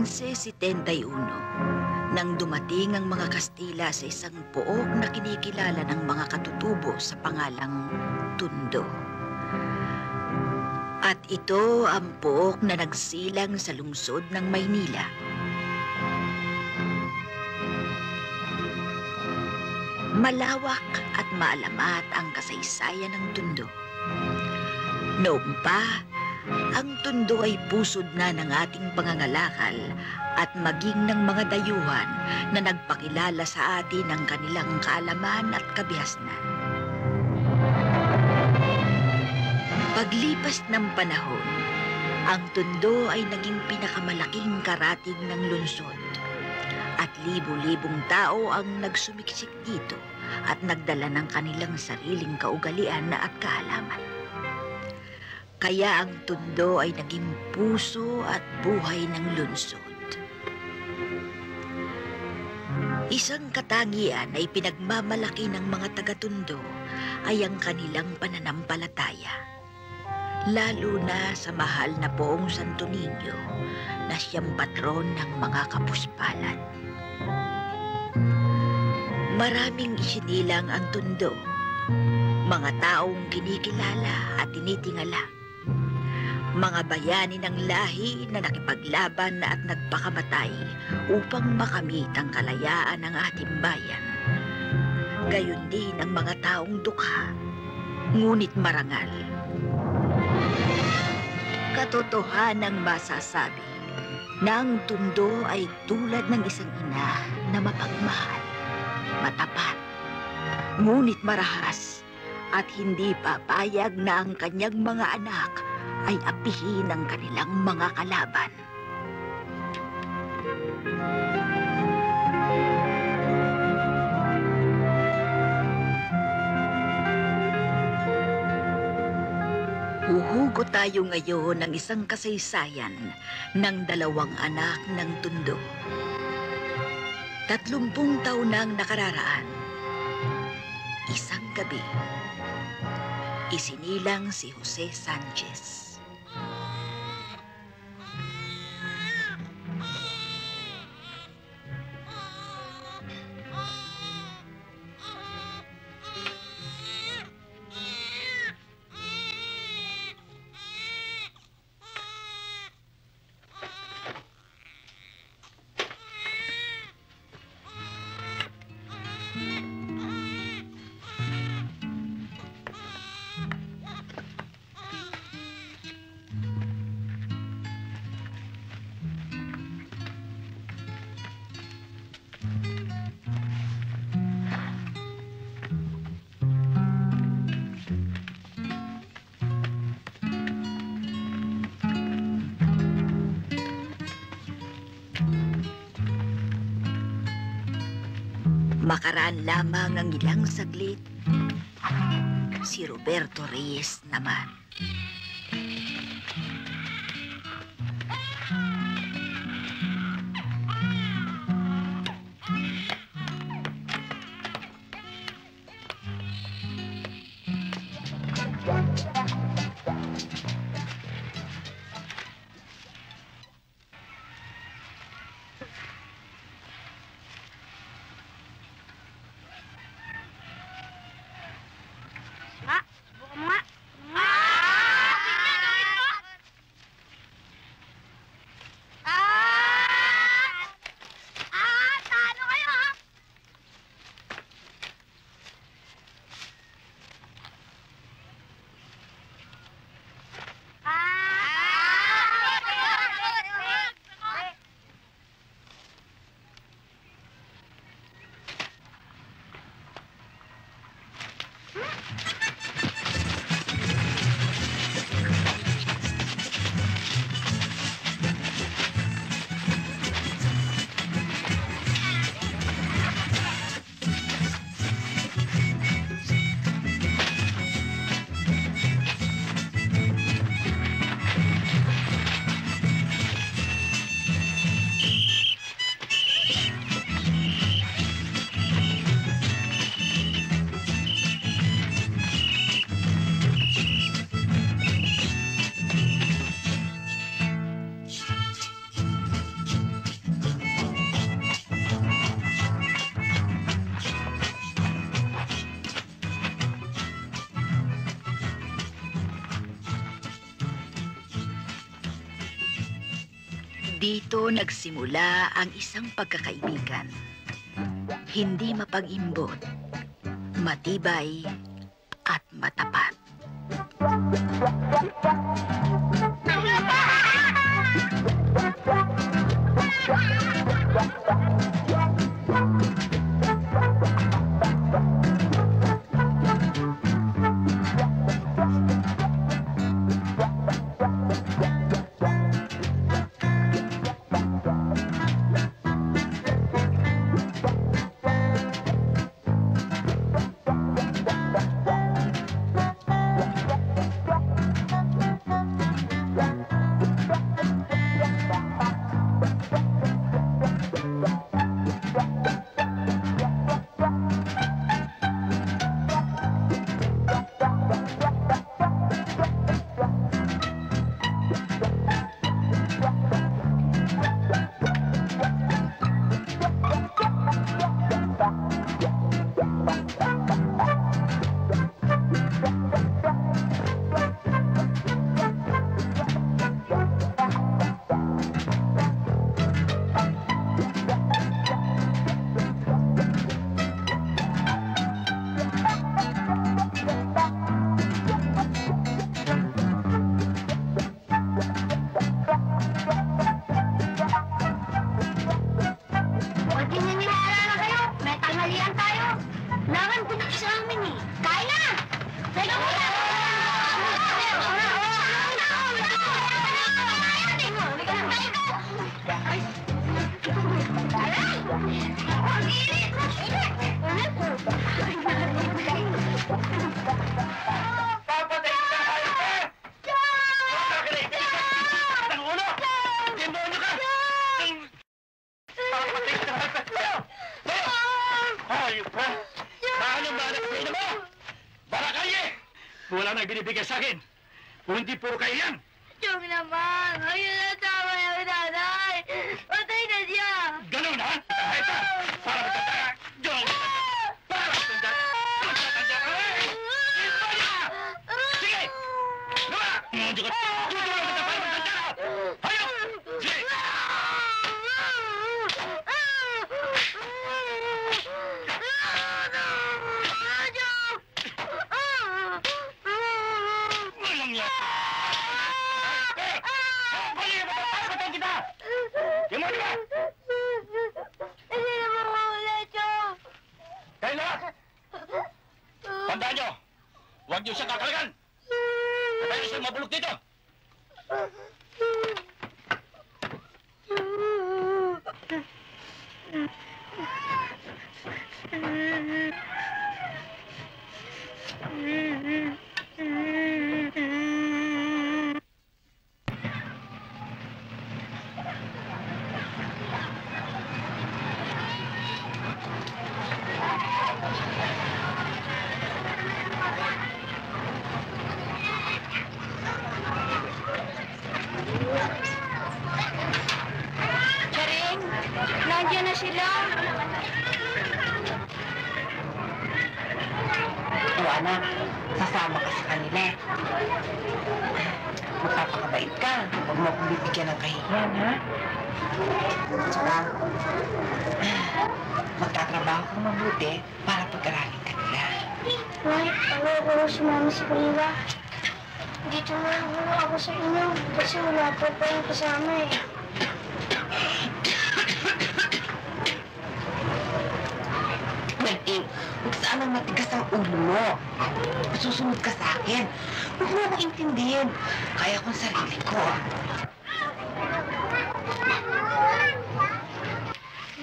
1171, nang dumating ang mga Kastila sa isang pook na kinikilala ng mga katutubo sa pangalang Tondo. At ito ang pook na nagsilang sa lungsod ng Maynila. Malawak at maalamat ang kasaysayan ng Tondo. Noong pa, ang Tondo ay pusod na ng ating pangangalakal at maging ng mga dayuhan na nagpakilala sa atin ng kanilang kaalaman at kabihasnan. Paglipas ng panahon, ang Tondo ay naging pinakamalaking karatig ng lungsod at libu-libong tao ang nagsumiksik dito at nagdala ng kanilang sariling kaugalian at kaalaman. Kaya ang Tondo ay naging puso at buhay ng lungsod. Isang katangian na ipinagmamalaki ng mga taga-Tondo ay ang kanilang pananampalataya. Lalo na sa mahal na Poong Santo Niño na siyang patron ng mga kapuspalan. Maraming isinilang ang Tondo, mga taong kinikilala at tinitingala. Mga bayani ng lahi na nakipaglaban at nagpakamatay upang makamit ang kalayaan ng ating bayan. Gayon din ang mga taong dukha, ngunit marangal. Katotohanang masasabi na ang Tondo ay tulad ng isang ina na mapagmahal, matapat, ngunit marahas at hindi papayag na ang kanyang mga anak ay apihin ang kanilang mga kalaban. Huhugot tayo ngayon ng isang kasaysayan ng dalawang anak ng Tondo. 30 taon nang nakararaan. Isang gabi, isinilang si Jose Sanchez. Makaraan lamang ang ilang saglit, si Roberto Reyes naman. Nga, subukan mo nga. Nga! Dito nagsimula ang isang pagkakaibigan. Hindi mapag-imbot, matibay at matapat. Wala nang binibigay sa akin. Kung hindi puro kayo yan. Diyog naman! Ayun na tama yung nanay! Patay na siya! Ganun ha? Kahit ha? Para magtanda! Diyog! Para magtanda! Magtanda! Iba niya! Sige! Gawa! Diyog! Tutulong kita para magtanda! Hayop! Sige! Walang yan! Hindi na mawala, Chong! Kayo lahat! Tandaan nyo! Huwag niyo siyang kakalagan! Kaya siyang mabulok dito! Charing, nandiyan na sila. O anak, sasama ka sa kanila. Magpapakabait ka. Huwag mo akong bibigyan ng kahihiyan, ha? Tsaka, magtatrabaho kang mabuti para pag-aralin ka nila. Nay, ako si Mama si Kalila. Dito na lang ako sa inyo kasi wala pa yung kasama eh. Pwede, huwag saan ang matigas ang ulo mo. Susunod ka sa akin. Huwag mo akong intindihin. Kaya kong sarili ko.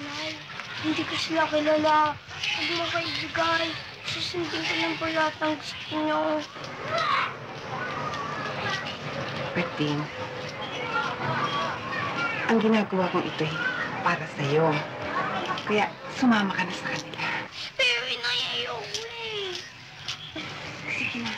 Nay, hindi ko sila kilala. Huwag mo kaibigay. Susundin ko lang po lahat ng gusto niyo. Bertin, ang ginagawa kong ito'y para sa'yo. Kaya sumama ka na sa kanila. Pero inayayaw ko eh. Sige na.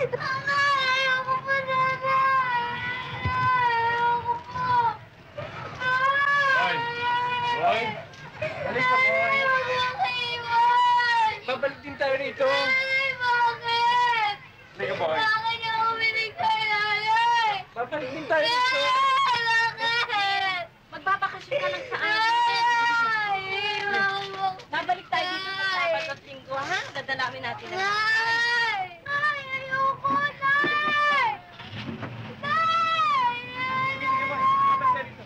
Ayoko po, nanay! Ayoko po! Boy! Boy! Alis ka, Boy! Iwan! Babalik din tayo rito. Nanay, bakit? Halika, Boy. Bakit niyo uminig kay nanay? Babalik din tayo rito. Bakit? Magbabakasyon ka lang sa amin. Ay, iwan mo. Babalik tayo dito sa Sabado at Linggo, ha? Dadalamin natin ang Nay! Ay, ayoko, Nay! Nay! Sige, Boy. Babalik tayo rito.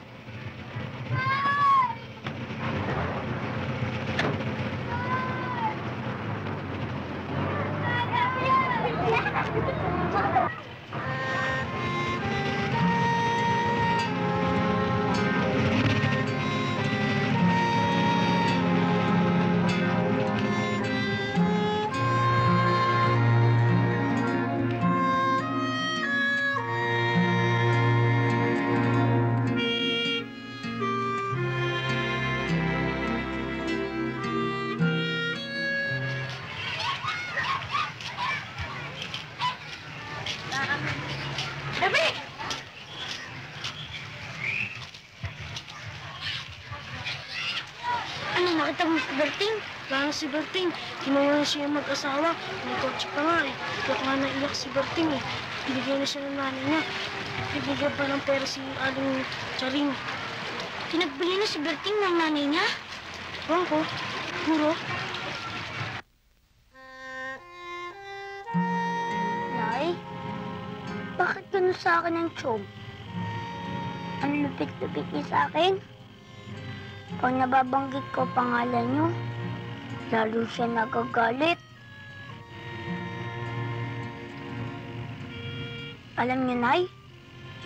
Dabi! Ano, nakita mo si Berting? Wala si Berting. Kinuha na siya yung mag-asawa. May kotse pa nga eh. Kaya nga naiyak si Berting eh. Binigyan na siya ng nanay niya. Ibigyan pa ng pera si Aling Charing. Pinagbili na si Berting ng nanay niya? Ewan ko. Puro. Nay? Bakit ganun sa akin ang tiyog? Ang lupit-lupit niya sa akin? Pag nababanggit ko pangalan niyo, lalo siya nagagalit. Alam niyo, Nay,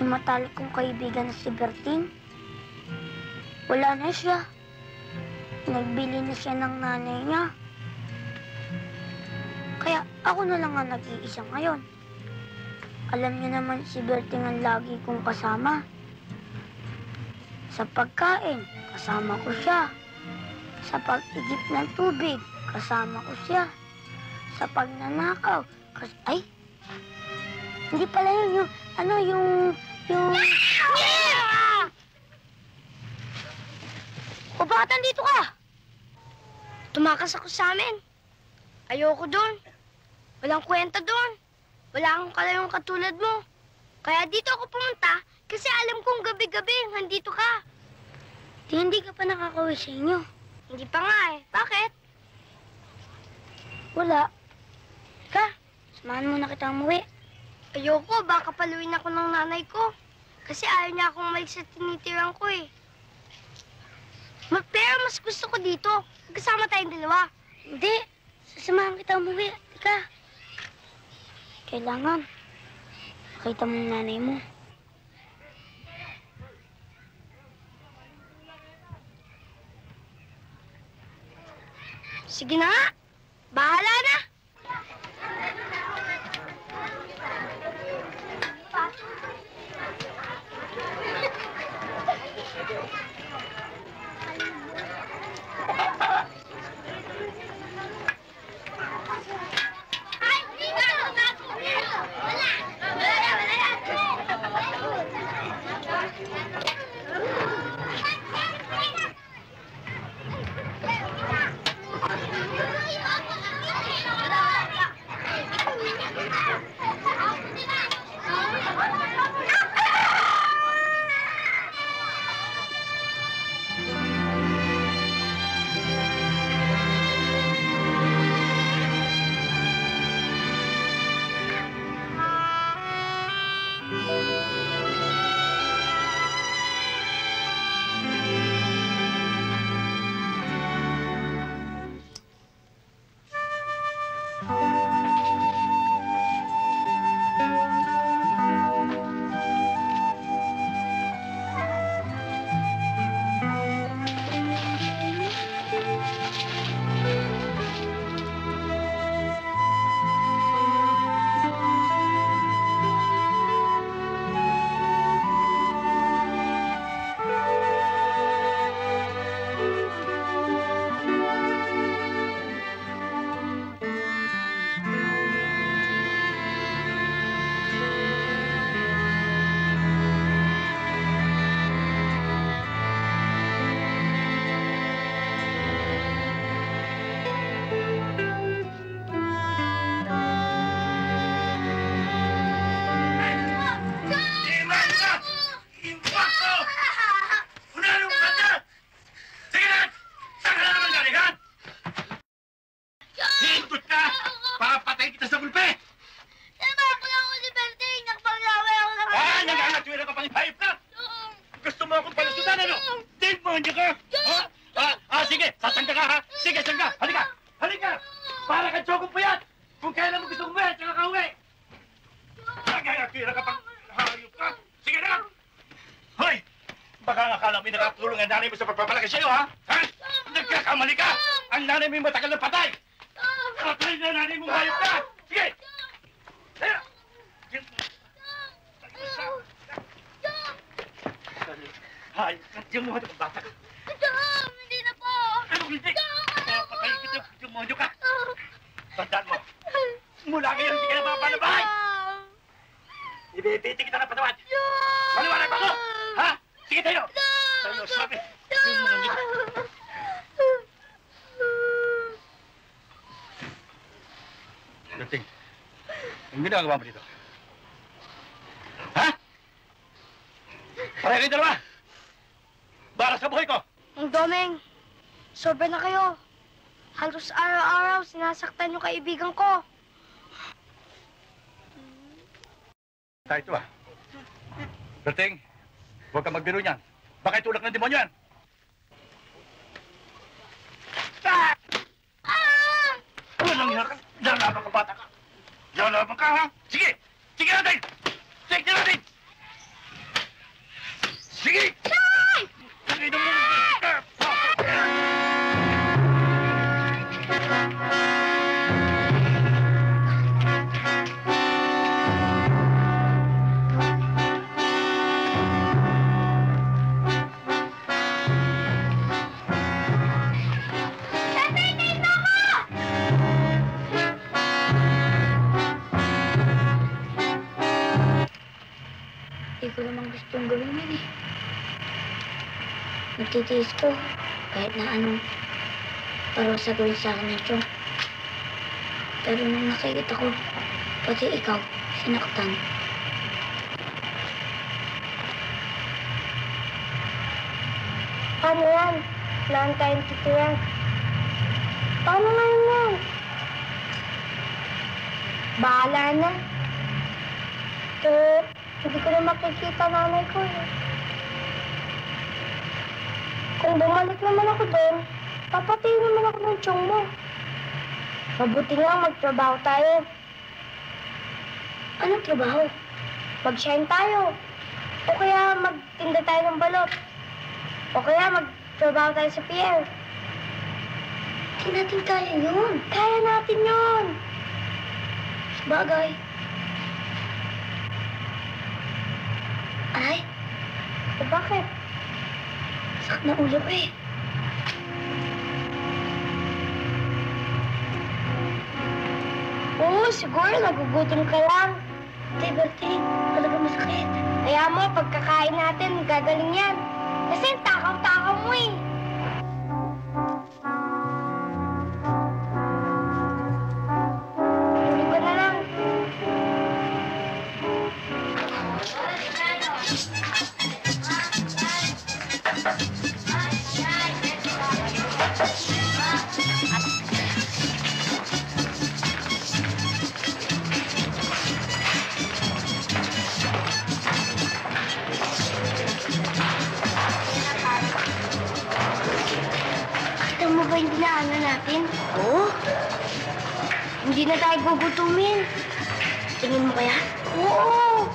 yung matalik kong kaibigan na si Berting, wala na siya. Nagbili na siya ng nanay niya. Kaya ako na lang ang nag-iisa ngayon. Alam niyo naman si Berting ang lagi kong kasama. Sa pagkain, kasama ko siya. Sa pag-igip ng tubig, kasama ko siya. Sa pagnanakaw, ay! Hindi pala yun, yung... O bakit nandito ka? Tumakas ako sa amin. Ayoko doon. Walang kwenta doon. Wala akong kalayong katulad mo. Kaya dito ako pumunta kasi alam kong gabi-gabi nandito ka. Hindi ka pa nakakauwi sa inyo. Hindi pa nga eh. Bakit? Wala. Ka, samahan mo na kita umuwi. Ayoko, baka paluin ako ng nanay ko. Kasi ayaw niya akong umalis sa tinitiran ko eh. Pero mas gusto ko dito. Magkasama tayong dalawa. Hindi. Sasamahan kita umuwi. Ika. Kailangan. Makita mo yung nanay mo. Sige na nga. Bahala na. akong puyat! Kung kailan mo gusto umuwi, tsaka ka uwi! Nagayakira ka pang hayop ka! Sige na! Hoy! Baka akala mo nakatulong ang nanay mo sa pagpapalaki sa'yo, ha? Ha? Nagkakamali ka! Ang nanay mo matagal na patay! Patay na nanay mong hayop ka! Sige! Sige! Hayop ka! Diyan mo ang bata ka! Tom, hindi na po. Ano hindi? Patay kita! Demonyo ka! Tandaan mo! Mula ngayon, hindi ka na mapapalabay! Ibibiti kita ng patawad! Maliwanag ba ako? Ha? Sige tayo! Tayo, sabi! Demonyo ka! Dating, ang ginagawa mo dito? Ha? Pareho kayo dalawa! Para sa buhay ko! Ang Domeng, sobra na kayo. Halos araw-araw sinasaktan yung kaibigan ko. Tayo ito ah. Dating, huwag kang magbiro niyan. Baka itulak ng demonyo yan! Ah! Walang hirap ka! Lalaban ka, bata ka! Lalaban ka, ha? Sige! Sige natin! Sige natin! Sige! Sige natin! Hindi ko naman gustong gawin yun eh. Nagtitiis ko kahit na anong parusa gawin sa akin ng Chong. Pero nung nakikita ko, pati ikaw, sinaktan. Paano yan? Wala nang tayong titiran. Paano ngayon yan? Bahala na. Hindi ko na makikita nanay ko eh. Kung bumalik naman ako doon, papatayin naman ako ng tiyong mo. Mabuti nga magtrabaho tayo. Anong trabaho? Mag-shine tayo. O kaya magtinda tayo ng balot. O kaya magtrabaho tayo sa pier. Hindi natin kaya yun. Kaya natin yun. Sabagay. Ay? O bakit? Sakit na ulo ko eh. Oo, siguro nagugutom ka lang. Tay, Bertie, talaga masakit. Kaya mo, pagkakain natin, gagaling yan. Kasi takaw-takaw mo eh. Tuloy ka na lang. Kita mo ba yung dinaanan natin? Oo. Hindi na tayo gugutumin. Tingin mo kaya? Oo.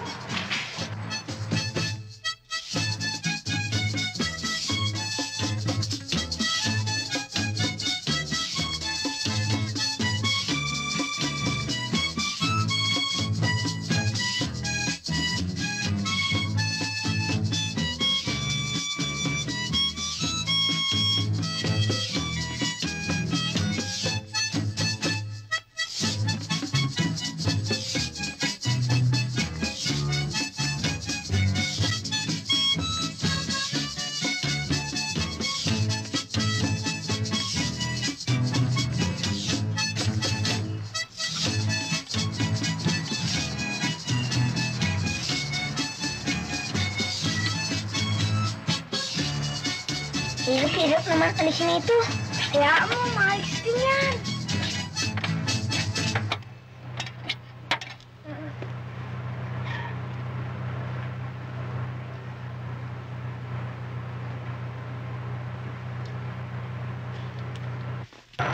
Hirap naman alisin ito. Kaya mo, maalis din yan.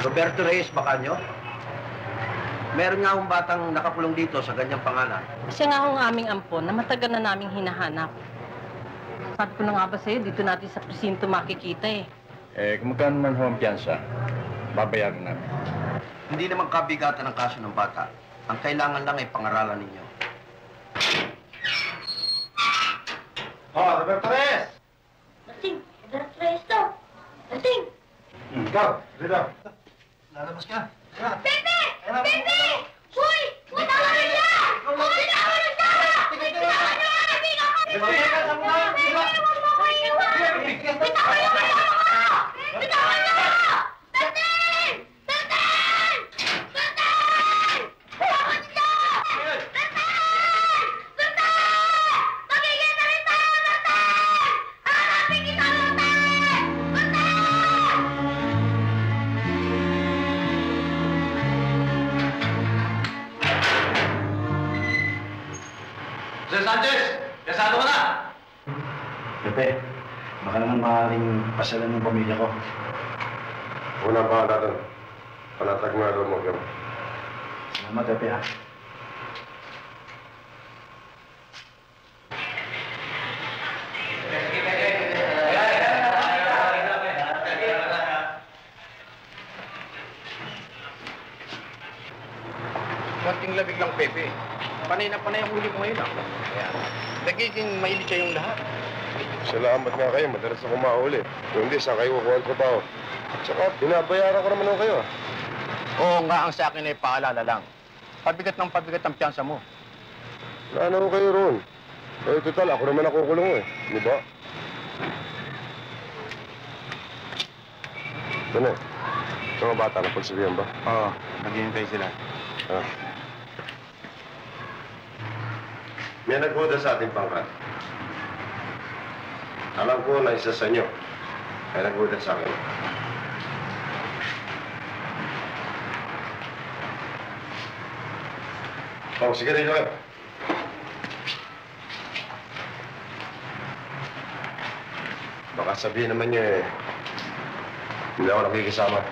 Roberto Reyes Bacanyo? Meron nga akong batang nakakulong dito sa ganyang pangalan. Siya nga ang aming ampon na matagal na naming hinahanap. Sabi ko na nga ba sa'yo, dito natin sa presinto makikita eh. Kung magkano man ho ang piyansa, babayaran namin. Hindi naman kabigatan ang kaso ng bata. Ang kailangan lang ay pangaralan ninyo. Roberto Reyes! Dating, Roberto Reyes to. Dating! Ikaw, dito. Lalabas ka. Pepe! Pepe! Uy! Bitawan na siya! Bitawan na siya! Bitawan na! Bitawan na! Huwag mo ko iwan! Bitawan na kayo ako! Bitawan na! Dating! Dating! Dating! Bitawan siya! Dating! Dating! Magiging na rin tayo, Dating! Hanapin kita, Dating! Dating! Sir Sanchez! Kasado ka na! Pepe, baka naman maaaring pasalan ng pamilya ko. Una pa natin. Panatag mo na mo. Salamat, Pepe, ha? Konting labig lang, Pepe. Panay na panay ang huli mo ngayon, Kaya, nagiging mainit siya yung lahat. Salamat nga kayo. Madalas ako mahuli. Kung hindi, saan kayo kukuha ang trabaho? Tsaka, binabayaran ko naman ako kayo. Oo nga, ang sa akin ay paalala lang. Pabigat ang piyansa mo. Naano ko kayo roon? Eh, total, ako naman nakukulong eh. Di ba? Ano? Mga bata, napagsabihan ba? Oo, naghihintay sila. Ah. May naghuda sa ating pangkat. Alam ko na isa sa inyo ay naghuda sa akin. Oh, sige rin kayo. Baka sabihin naman niyo eh, hindi ako nakikisama.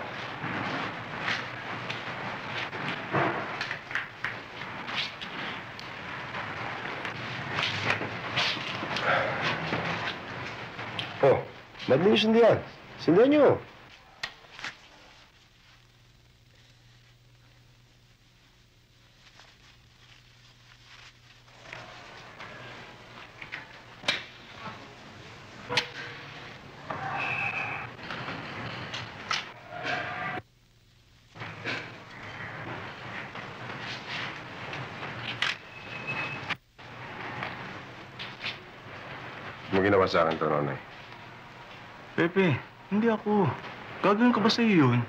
Oh, ba't niyo sindihan? Sindihan niyo. Ano ginawa sa akin ito, Nonay? Pepe, hindi ako. Gagawin ko ba sa'yo yun?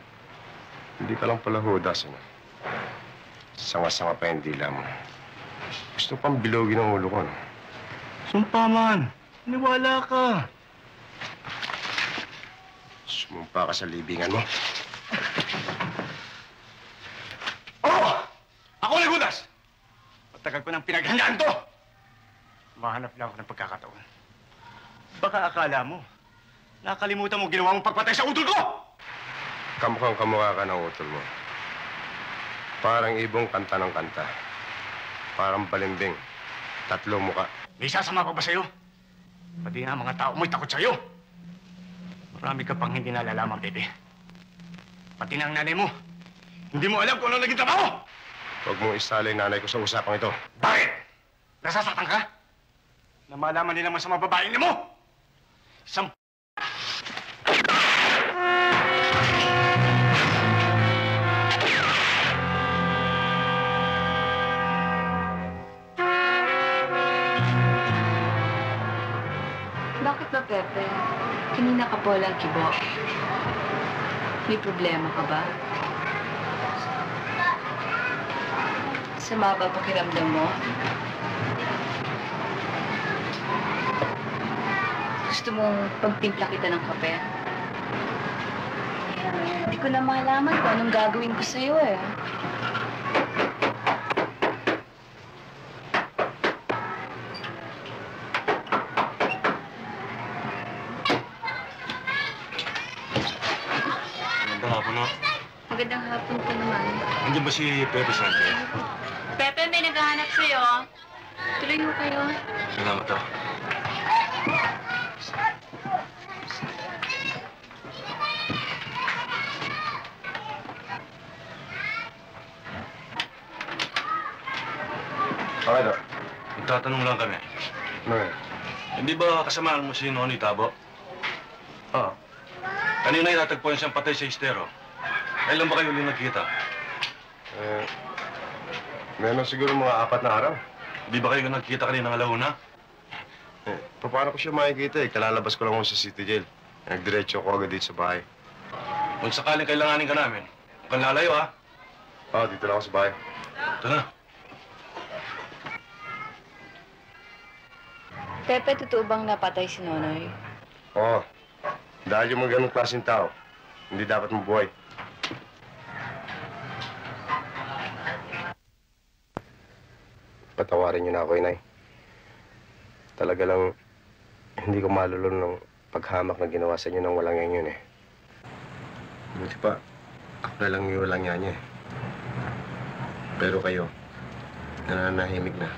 Hindi ka lang pala hudas, ano? Sanga-sanga pa yung dila mo. Gusto pang bilogin ang ulo ko, no? Sumpa man. Niwala ka. Sumumpa ka sa libingan mo. Oo! Ako ni Judas! Matagal ko nang pinaghandaan to! Mahanap lang ako ng pagkakataon. Baka akala mo, nakalimutan mo ginawa mong pagpatay sa utol ko! Kamukhang kamukha ka ng utol mo. Parang ibong kanta ng kanta. Parang balimbing. Tatlo muka. May sasama pa ba sa'yo? Pati nga mga tao mo'y takot sa'yo. Marami ka pang hindi nalalaman, Pepe. Pati na ang nanay mo. Hindi mo alam kung ano naging trabaho! Huwag mong isalay nanay ko sa usapang ito. Bakit? Nasasaktan ka? Na malaman nila masama babae niyo mo? Isang Bakit ba, Pepe? Kanina ka po lang kibo. May problema ka ba? Sama ba pakiramdam mo? Gusto mong pagtimpla kita ng kape? Hindi ko na malaman kung anong gagawin ko sa'yo eh. Magandang hapon, no? Magandang hapon po naman. Nandiyan ba si Pepe Sanchez? Pepe, may naghahanap sa'yo. Tuloy mo kayo. Salamat ah. Okay na. Magtatanong lang kami. Ano yan? Hindi ba kasamaan mo si Noni Tabo? Ah, Kanina inatagpuan siyang patay sa estero. Kailan ba kayo ulit nagkita? meron siguro mga 4 na araw. Di ba kayo nagkita kanina ng alauna? Paano ko siya makikita eh? Kalalabas ko lang ako sa city jail. Nagdiretso ako agad dito sa bahay. Kung sakaling kailanganin ka namin, huwag kang lalayo ha. Dito lang ako sa bahay. Ito na. Pepe, totoo bang napatay si Nonoy? Oo. Dahil yung mga ganong klaseng tao, hindi dapat mabuhay. Patawarin niyo na ako, Inay. Talaga lang, hindi ko malulun ng paghamak na ginawa sa inyo ng walang yan yun eh. Buti pa, ako na lang yung walang yan niya eh. Pero kayo, nananahimik na.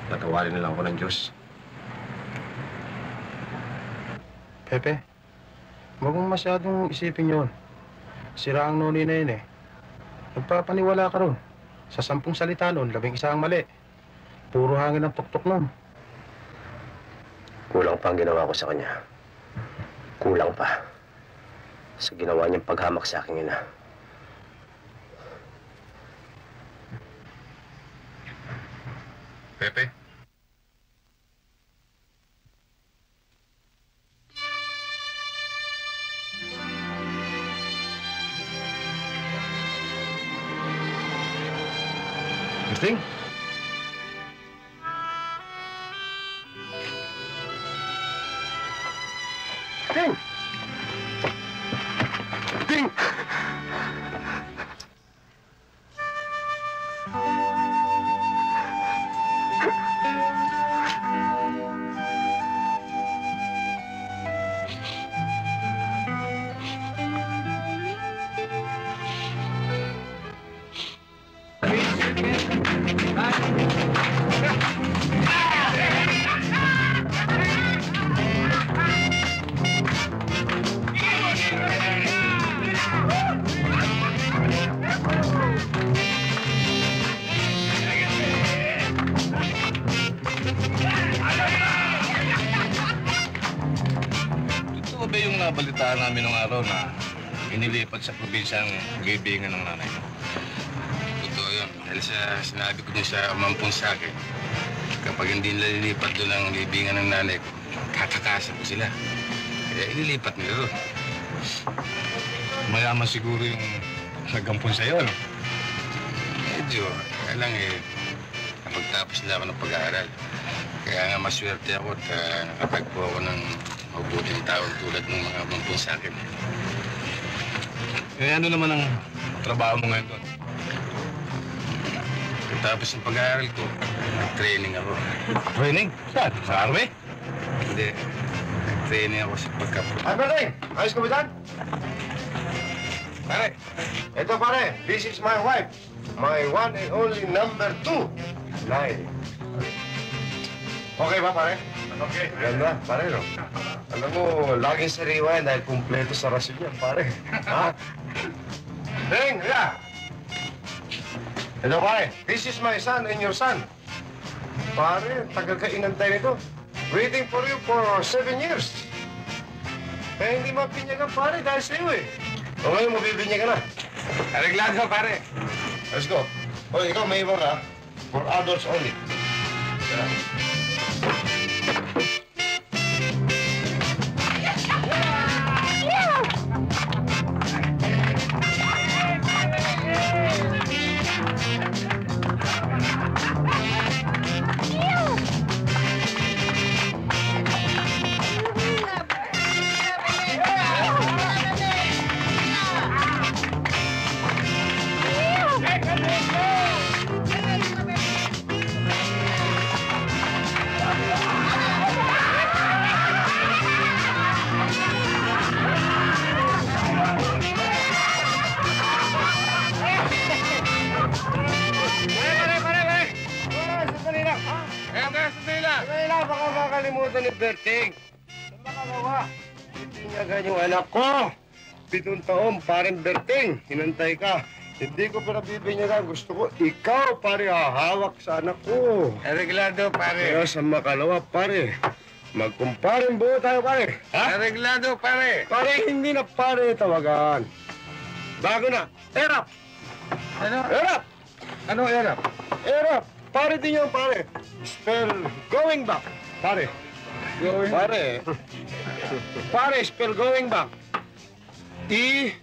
Patawarin na lang ako ng Diyos. Pepe, huwag mong masyadong isipin yun. Sira ang Noni na yun eh. Nagpapaniwala ka ron. Sa 10 salita nun, 11 ang mali. Puro hangin ang tuktok nun. Kulang pa ang ginawa ko sa kanya. Kulang pa. Sa ginawa niyang paghamak sa aking ina. Pepe? Ting? Ting! Ting! Totoo ba yung nabalitaan namin nung araw na inilipat sa probinsyang libingan ng nanay mo? Totoo yun. Dahil sinabi ko din sa umampun sa akin, kapag hindi nililipat doon ang libingan ng nanay ko, kakakasan ko sila. Kaya inilipat nila doon. Mayaman siguro yung nagampun sa'yo, no? Medyo. Kaya lang napagtapos nila ako ng pag-aaral. Kaya nga maswerte ako at nakatagpo ako ng mabuting tao tulad ng mga umampun sa akin. Ano naman ang trabaho mo ngayon doon? Tapos ng pag-aaral ko, training ako. Training? Saan? Sa army? Hindi. Training ako sa pagkapot. Ay, pare! Ayos ka ba dyan? Pare! Ito, pare. This is my wife. My one and only number 2. Nay. Okay ba, pare? Okay. Ganda, pare, no? Alam mo, laging sariwa yan dahil kumpleto sa rasyon yan, pare. Ha? Ding, yeah! Ito, pare. This is my son and your son. Pare, tagal ka inantay nito. Waiting for you for 7 years. Kaya hindi mapinyagan, pare, dahil sa'yo eh. O ngayon, mabibinyagan na. Areglado, pare. Let's go. O, ikaw, may iba ka. For adults only. Tara. Ngayon baka makalimutan ni Berting. Saan makagawa? Itinyagan yung anak ko. 7 taon, parin Berting. Hinantay ka. Hindi ko pinabibinyagan. Gusto ko, ikaw, pare, hahawak sa anak ko. Areglado, pare. Kaya sa makalawa, pare. Magkumparing buo tayo, pare. Ha? Areglado, pare. Pare, hindi na pare tawagan. Bago na. Erap! Ano? Erap! Ano, Erap? Erap! Pare din yan, pare. Spell going back. Pare. Going? Pare. Pare, spell going back. E-R-A-P.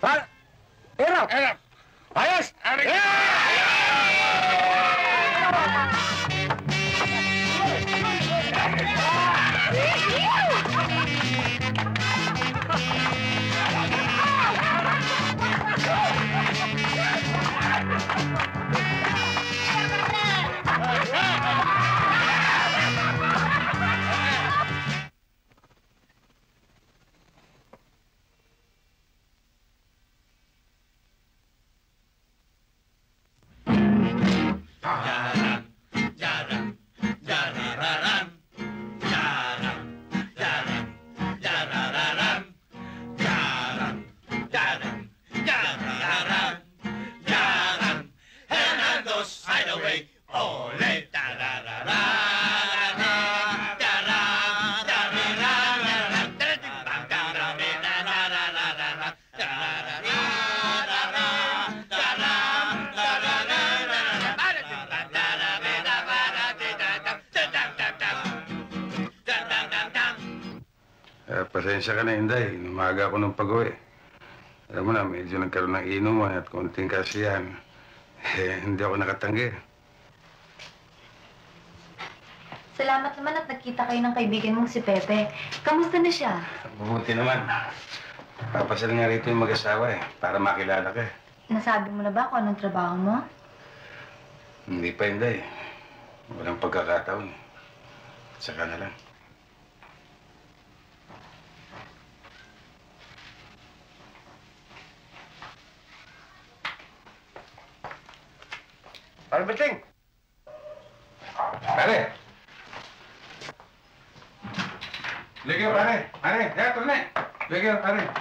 Pare. Erap! Erap! Ayos! Pasensya ka na, Inday. Umaga ako ng pag-uwi. Alam mo na, medyo nagkaroon ng inuman at konting kasiyahan. Hindi ako nakatanggi. Salamat naman at nagkita kayo ng kaibigan mong si Pepe. Kamusta na siya? Mabuti naman. Papasal nga rito yung mag-asawa para makilala ka. Nasabi mo na ba kung anong trabaho mo? Hindi pa, Inday. Walang pagkakataon. Saka na lang. Pare Berting! Pare! Lagyan, pare! Pare! Turne! Lagyan, pare!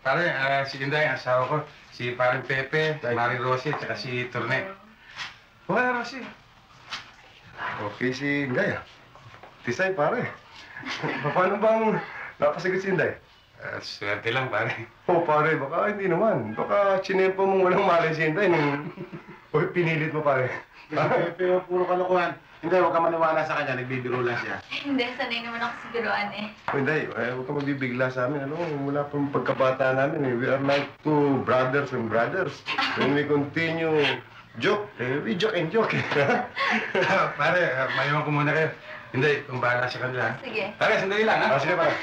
Pare, si Inday, asawa ko. Si Pare Pepe, Mari Rosie, tsaka si Turne. Wala, Rosie. Okay si Inday, Tisay, pare. Paano bang napasagot si Inday? Swerte lang, pare. Pare, baka hindi naman. Baka chinempo mong walang malay si Inday nung pinilit mo, pare. Pero puro kalokohan. Hindi, huwag ka maniwala sa kanya. Nagbibiro lang siya. Hindi, sanay naman ako sa biruan eh. Inday, huwag ka magbibigla sa amin. Ano, mula pa pagkabata namin, we are like two brothers and brothers. When we continue joke, we joke and joke. Pare, maiwan ko muna kayo. Hindi, kung bahala sa kanila. Sige. Pare, sandali lang, ha? Sige, pare.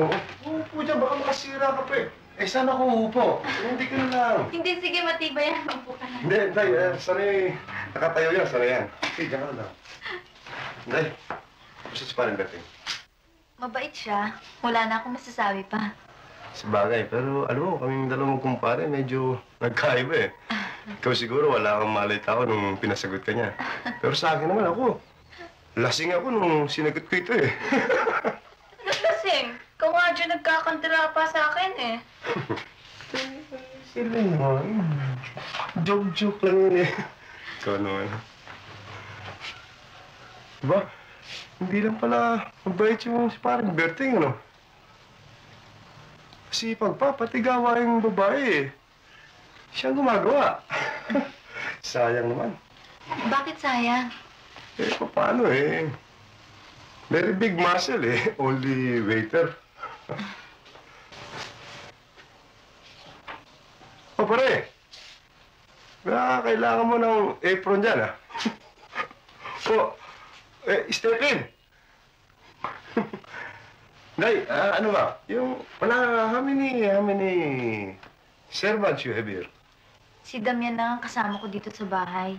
Oo. Upo dyan, baka makasira ka pa eh. Saan ako uupo? Hindi ka na lang. Hindi, sige, matibay yan. Magpo ka na. Hindi, Inday, sanay. Nakatayo yan, sanay yan. Sige, dyan ka na lang. Inday, gusto si Parang Berting. Mabait siya. Wala na akong masasabi pa. Sabagay, pero alam mo, kaming dalawang kumpare, medyo nagkaiba eh. Ikaw siguro wala kang malay tao nung pinasagot ka niya. Pero sa akin naman ako, lasing ako nung sinagot ko ito eh. Lasing? Ikaw nga dyan nagkakantira pa sa akin eh. Sila naman. Joke-joke lang yun eh. Ikaw naman. Diba? Hindi lang pala mabait yung si Parang Berting, ano? Kasi pati gawaing babae eh. Siya ang gumagawa. Sayang naman. Bakit sayang? Eh, paano eh? Very big muscle eh. Only waiter. O pare, kailangan mo ng apron dyan, ah. Step in. Nay, ano ba? How many servants you have here? Si Damian lang ang kasama ko dito sa bahay.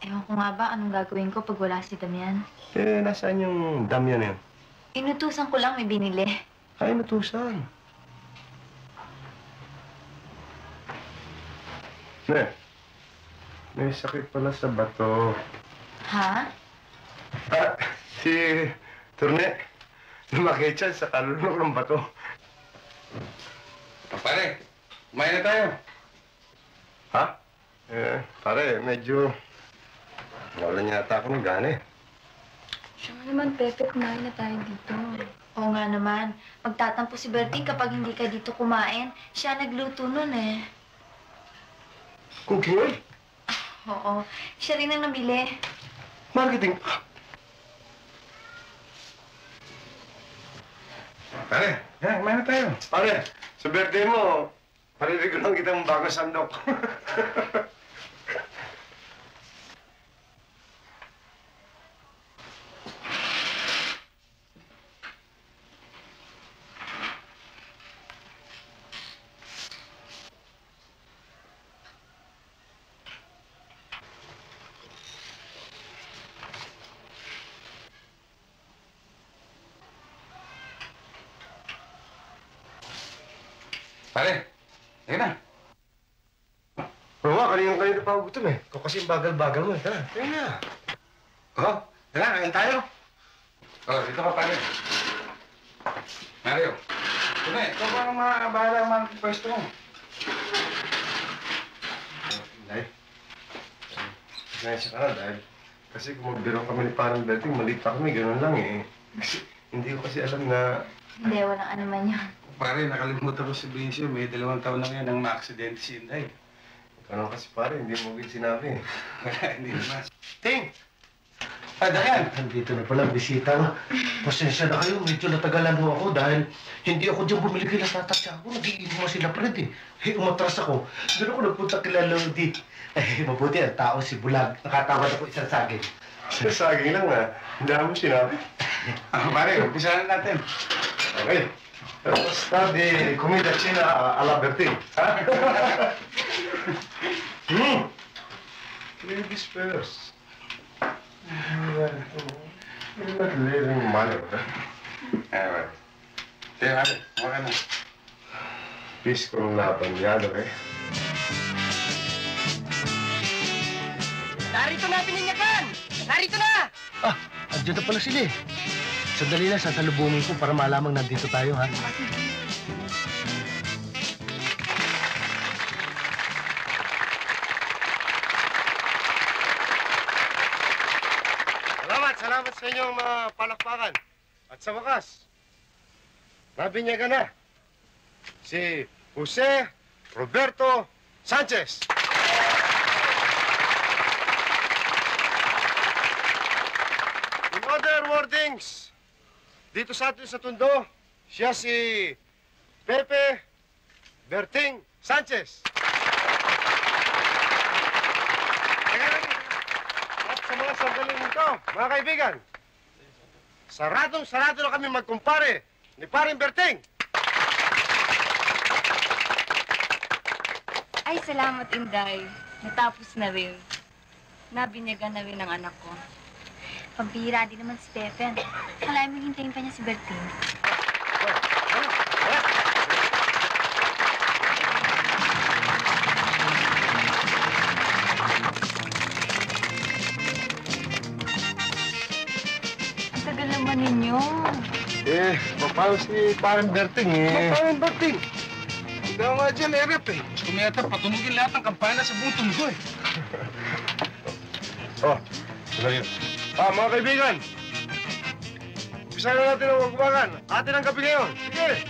Ewan ko nga ba anong gagawin ko pag wala si Damian. Nasaan yung Damian na yun? Inutusan ko lang may binili. Ay, natusan. Ne, may sakit pala sa bato. Ha? Ah, si Turne, lumakit siya sa kalulok ng bato. Pare, kumain na tayo. Ha? Pare, medyo wala niya ata ako ng gana eh. Siya nga naman, Pepe, kumain na tayo dito. Oo nga naman. Magtatampo si Berting kapag hindi ka dito kumain. Siya nagluto nun eh. Cooking oil? Oo. Siya rin ang nabili. Marketing. Pare, yan, kumain na tayo. Pare, sa birthday mo, paririgalan kitang bagong sandok. Pare, ayun na. Oo nga, kanina pa ako gutom eh. Ikaw kasi bagal-bagal mo eh. Tara, ayun na. Oh, tara, kain tayo. Oh, dito ka, pare. Mario. Tunay, ikaw ba ang bahala ang pwesto mo? Dahil, naisya ka na dahil kasi kung magbiro kami ni Parang Berting, maliit pa kami, gano'n lang eh. Kasi, hindi ko kasi alam na... Hindi, walang ano man yun. Pare, nakalimutan ko sabihin siya, may 2 taon na ngayon ang ma-aksidente si Inday. Ano kasi pare, hindi mo agad sinabi eh. Wala, hindi naman. Ting! Dayan! Nandito na pala, bisita na. Pasensya na kayo, medyo natagalan mo ako dahil hindi ako dyan bumili kila tatatya ako. Nag-iinuman sila Fred eh. Umatras ako. Doon ako nagpunta kila Lodi. Mabuti ang tao si Bulag. Nakatawad ako isang saging. Saging lang ah. Hindi mo sinabi. Pare, umpisahan natin. Okay. Basta di comida china alla Berting. Ladies first. You're not living money, Pare. Sige, pare. Maka na. Bis con la bagnado, eh. Narito na, pininyakan! Narito na! Ah, andyan na pala sila eh. Sandali lang, sasalubungin ko para malamang nandito tayo, ha? Salamat sa inyong mga palakpakan. At sa wakas, nabinyagan na si Jose Roberto Sanchez. In other wordings, dito sa atin sa Tondo, siya si Pepe Berting Sanchez. At sa mga sandaling ito, mga kaibigan, saradong-sarado na kami magkumpare ni Paring Berting. Ay, salamat, Inday. Natapos na rin. Nabinyagan na rin ang anak ko. Pambihira din naman si Stephen. Kalahin mo hintayin pa niya si Berting. Ang tagal naman ninyo. Paano si Paring Berting eh? Paring Berting? Ikaw nga dyan, Erep eh. Kumiyata, patunugin lahat ng kampanya sa buong Tondo eh. Oh, sila yun. Mga kaibigan, umpisa na natin ang wagwagan. Atin ang gabi ngayon. Sige!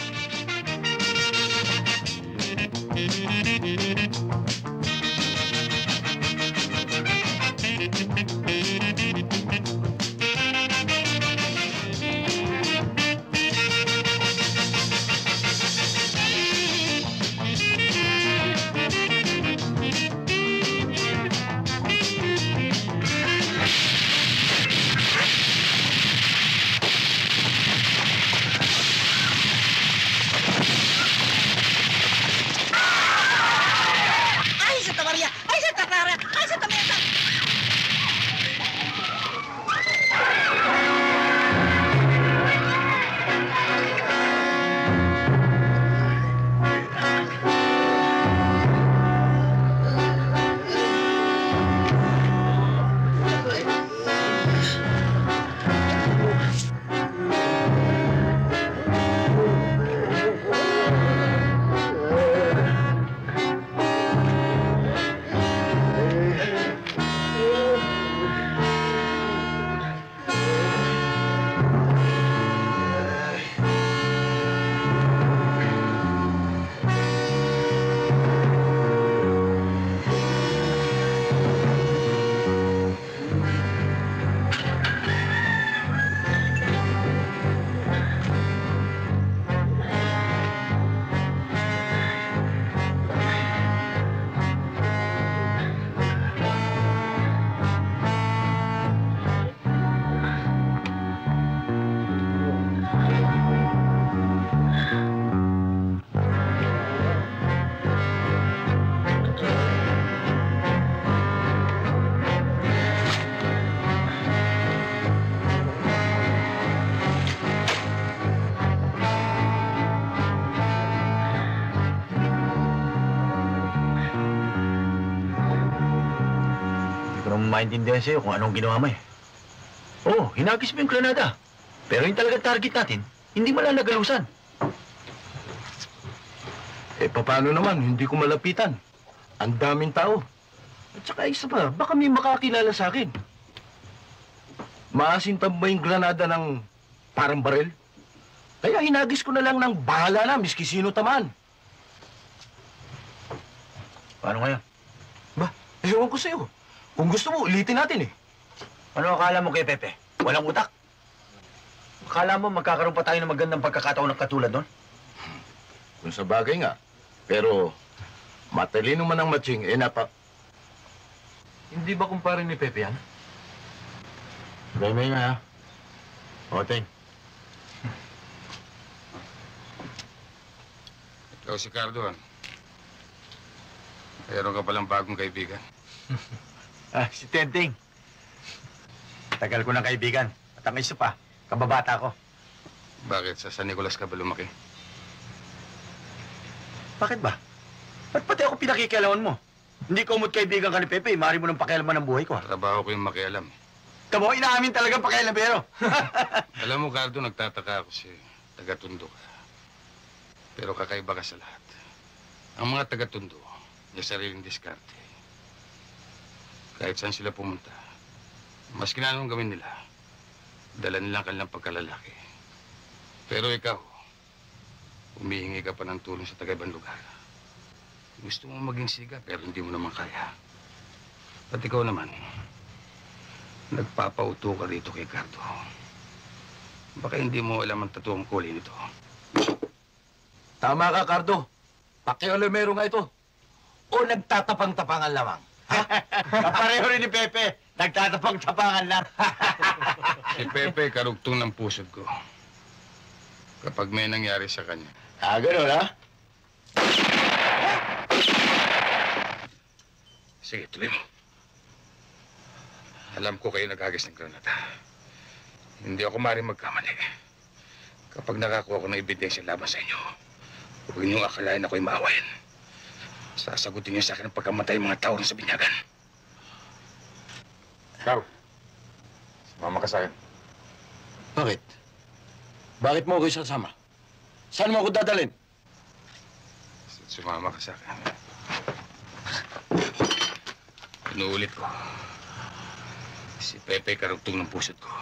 maintindihan sa'yo kung anong ginawa mo eh. Oo, hinagis mo yung granada. Pero yung talagang target natin, hindi malalagalusan. Eh, paano naman? Hindi ko malapitan. Ang daming tao. At saka isa pa, baka may makakilala sa akin. Maasintab ba yung granada ng parang barel? Kaya hinagis ko na lang ng bahala na, miski sino tamaan. Paano ngayon? Ba, ewan ko sa'yo. Kung gusto mo, ulitin natin eh. Ano akala mo kay Pepe? Walang utak? Akala mo magkakaroon pa tayo ng magandang pagkakataon ng katulad nun? Kung sa bagay nga. Pero, matalino man ang matching, eh Hindi ba kumpare ni Pepe yan? May nga, ha? Oteng. Ikaw si Cardo, Mayroon ka palang bagong kaibigan. Si Tenteng. Tagal ko ng kaibigan. At ang isa pa, kababata ko. Bakit? Sa San Nicolas ka ba lumaki? Bakit ba? Ba't pati ako pinakikialaman mo? Hindi ko umot kaibigan ka ni Pepe. Maaari mo nang pakialaman ng buhay ko. Trabaho ko yung makialam. Tamo, inaamin talagang pakialamero. Alam mo, Cardo, nagtataka ako si taga-Tondo ka. Pero kakaiba ka sa lahat. Ang mga taga-Tondo, may sariling diskarte. Kahit saan sila pumunta, mas kinanong gawin nila, dala nilang kanilang pagkalalaki. Pero ikaw, humihingi ka pa ng tulong sa taga-ibang lugar. Gusto mo maging siga, pero hindi mo naman kaya. At ikaw naman, nagpapauto ka rito kay Cardo. Baka hindi mo alam ang totoong kulay nito. Tama ka, Cardo. Pakialamero nga ito. O nagtatapang-tapangan lamang? Ha? Kapareho rin ni Pepe. Nagtatapang-tapangan lang. Si Pepe, karugtong ng pusod ko. Kapag may nangyari sa kanya. Gano'n, ha? Sige, tuloy mo. Alam ko kayo naghagis ng granada. Hindi ako maaaring magkamali. Kapag nakakuha ko ng ebidensya laban sa inyo, huwag niyong akalain ako'y maawayan. Sasagutin niyo sa akin ang pagkamatay ng mga tao sa binyagan. Ikaw, sumama ka sa akin. Bakit? Bakit mo ako isasama? Saan mo ako dadalhin? Sumama ka sa akin. Inuulit ko. Si Pepe karugtong ng pusod ko.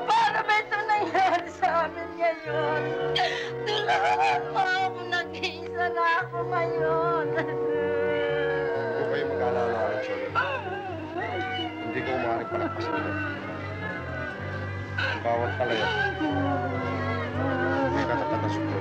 Paano ba ito nangyari sa amin ngayon? Tulungan mo ako, nag-iisa na ako ngayon. Huwag kayo mag-alala, Cholo. Hindi ko umaring palagpasan ito. Ang bawat palaya, may katatatas ko.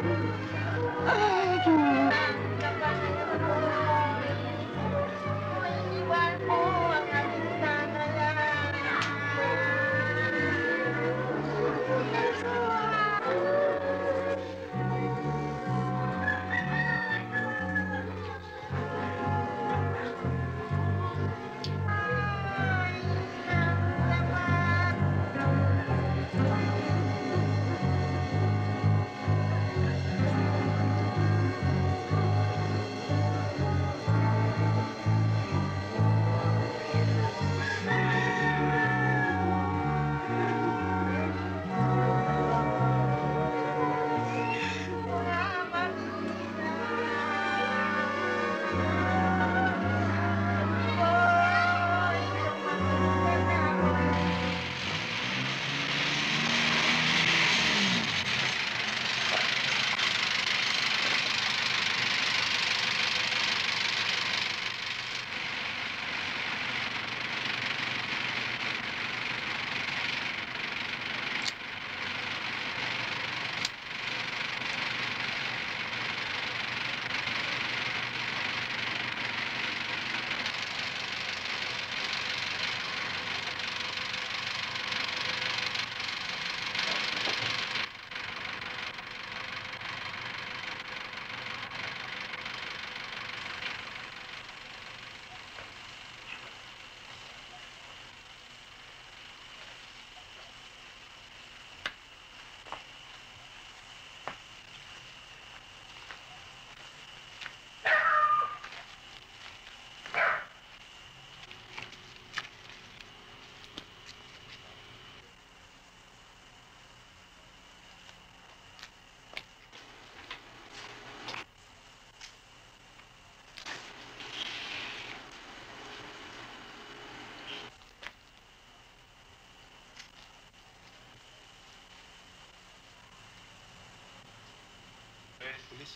pulis.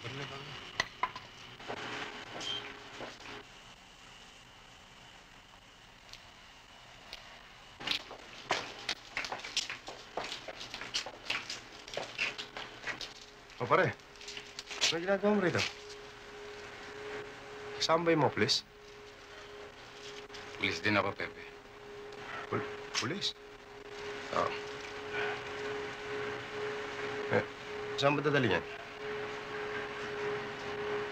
Baril lang kami. O pare, ano ginagawa mo rito? Kasama ba yung mga pulis? Pulis din ako, Pepe. Pulis? Oo. Eh, saan ba dadali niyan?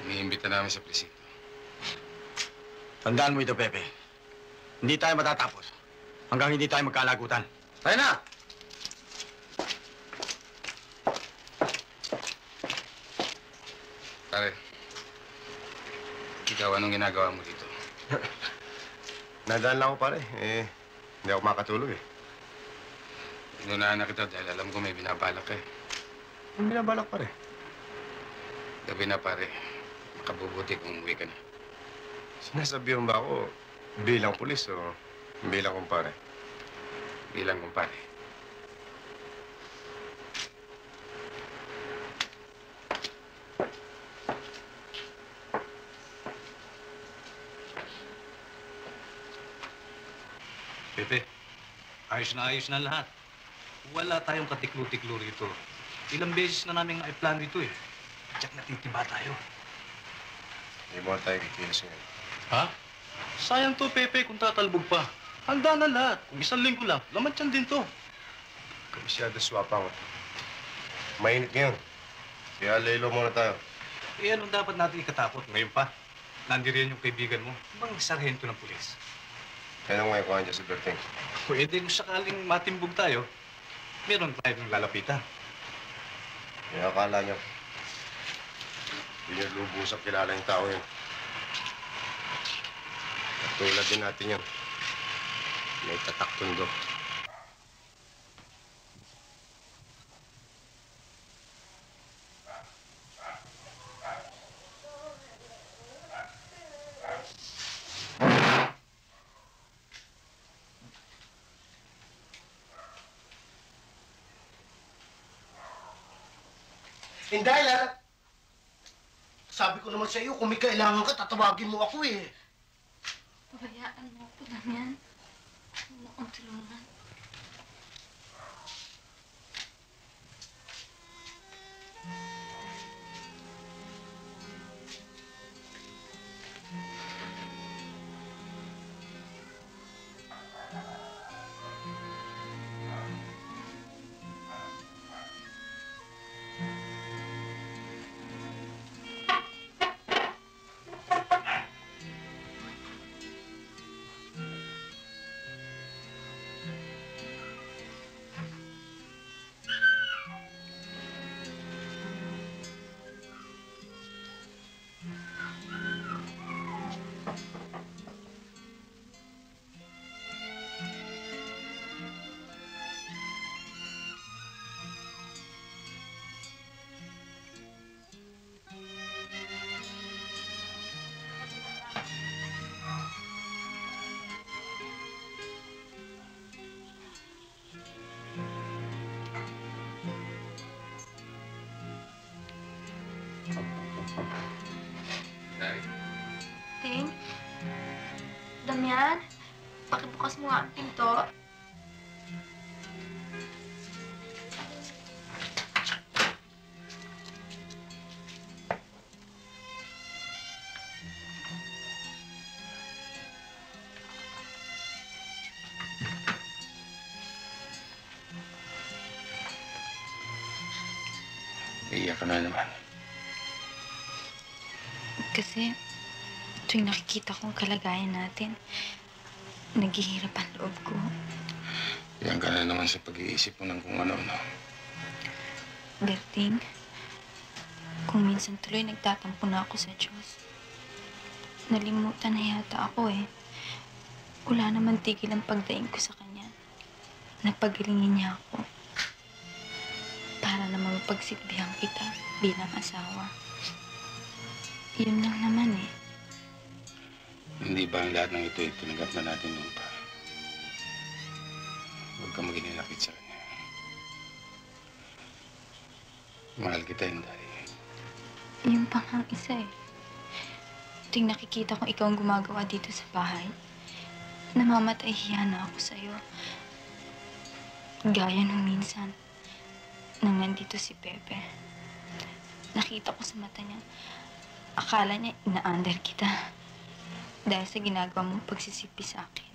Iniimbita namin sa presinto. Tandaan mo ito, Pepe. Hindi tayo matatapos hanggang hindi tayo magkalagutan. Tayo na! Pare, ikaw, anong ginagawa mo dito? Nadaan lang ako pare. Hindi ako makatulog eh. Inunahan na kita dahil alam ko may binabalak ka eh. Anong binabalak pare? Gabi na, pare. Makabubuti kung umuwi ka na. Sinasabihan ba ako bilang pulis o bilang kumpare? Bilang kumpare. Pepe, ayos na lahat. Wala tayong katiklo-tiklo rito. Ilang beses na namin i-plan dito eh. Tiyak natitiba tayo. Hindi mo tayo kikilos ngayon. Ha? Sayang to, Pepe, kung tatalbog pa. Handa na lahat. Kung isang linggo lang, laman tiyan din to. Masyado swapang. Mainit ngayon. Kaya laylo muna tayo. Eh, anong dapat natin ikatakot ngayon pa? Nandiriyan yung kaibigan mo, bang sarhento ng pulis. Kaya nang ngayon ko andyan si Berting. Pwede kung sakaling matimbog tayo, meron tayong lalapitan. Kaya akala niyo, hindi niyo lubusang kilala yung tao yun. At tulad din natin yun. May tatak tundo. Inday, sabi ko naman sa iyo, kung may kailangan ka, tatawagin mo ako eh. Pabayaan mo ko lang yan. Huwag mo akong tulungan. Day? Ting? Damian? Pakibukas mo nga ang pinto. Iiyak ka na naman. Kasi tuwing nakikita ko ang kalagayan natin, naghihirap ang loob ko. Iyan ka na naman sa pag-iisip mo ng kung ano-ano. Berting, kung minsan tuloy nagtatampo na ako sa Diyos. Nalimutan na yata ako eh. Wala naman tigil ang pagdaing ko sa Kanya. Napagalingan niya ako. Para naman mapagsilbihan kita bilang asawa. Yun lang naman eh. Hindi ba ang lahat ng ito ay tinanggap na natin noon pa? Huwag kang maginilakit sa kanya. Mahal kita, Inday. Yung pang ang isa eh. Tuwing nakikita kong ikaw ang gumagawa dito sa bahay, namamatay hiya na ako sa'yo. Gaya nung minsan, nang nandito si Pepe. Nakita ko sa mata niya, akala niya ina-under kita. Dahil sa ginagawa mong pagsisipi sa akin.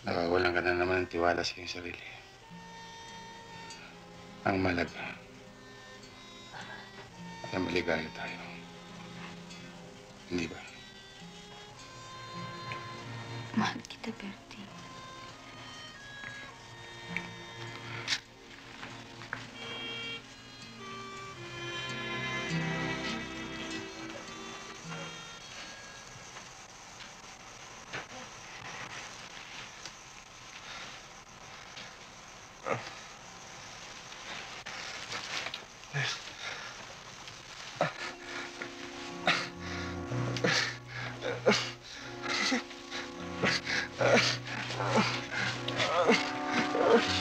Nawawalan ka na naman ng tiwala sa iyong sarili. Ang malaga ay maligaya tayo. Hindi ba? Mahal kita, Bertie.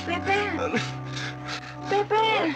Pepe! Pepe!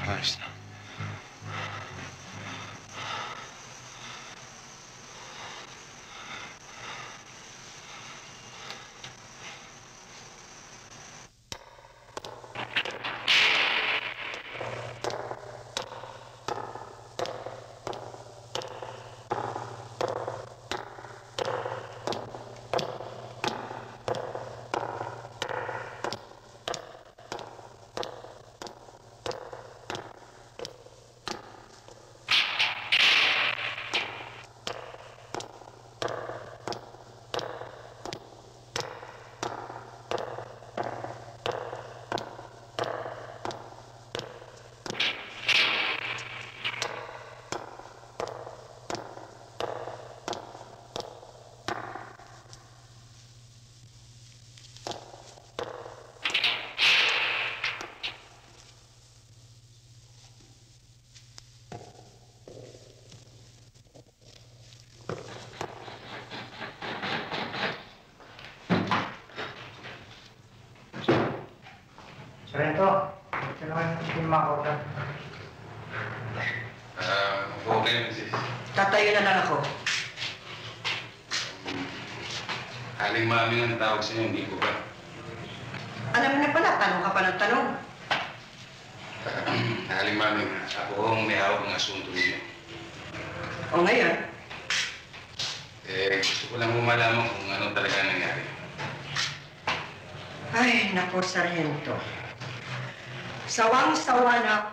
Ayos na. Sarento, ito naman yung mga kautan. Okay, Mrs. Tatayo na lang ako. Aling Mami ang tawag sa inyo, hindi ko ba? Alam mo na pala, tanong ka pa ng tanong. Aling Mami, ako ang may hawak ng asunto ninyo. O ngayon, Gusto ko lang malaman kung ano talaga nangyari. ay, naku, Sargento. Sawang-sawa na ako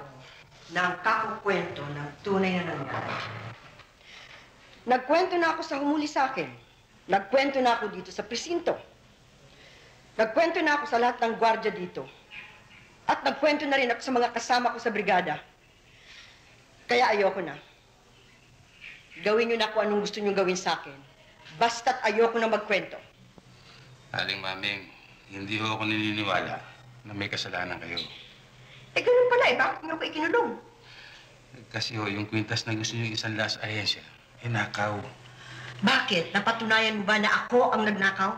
ng kakukwento ng tunay na nangyari. Nagkwento na ako sa humuli sa akin. Nagkwento na ako dito sa presinto. Nagkwento na ako sa lahat ng gwardya dito. At nagkwento na rin ako sa mga kasama ko sa brigada. Kaya ayoko na. Gawin niyo na kung anong gusto niyo gawin sa akin. Basta't ayoko na magkwento. Aling Maming, hindi ho ako naniniwala na may kasalanan kayo. Eh, ganun pala eh. Bakit niyo ako ikinulong? Kasi ho, yung kwintas na gusto niyo isang las ahensya, nakaw. Bakit? Napatunayan mo ba na ako ang nagnakaw?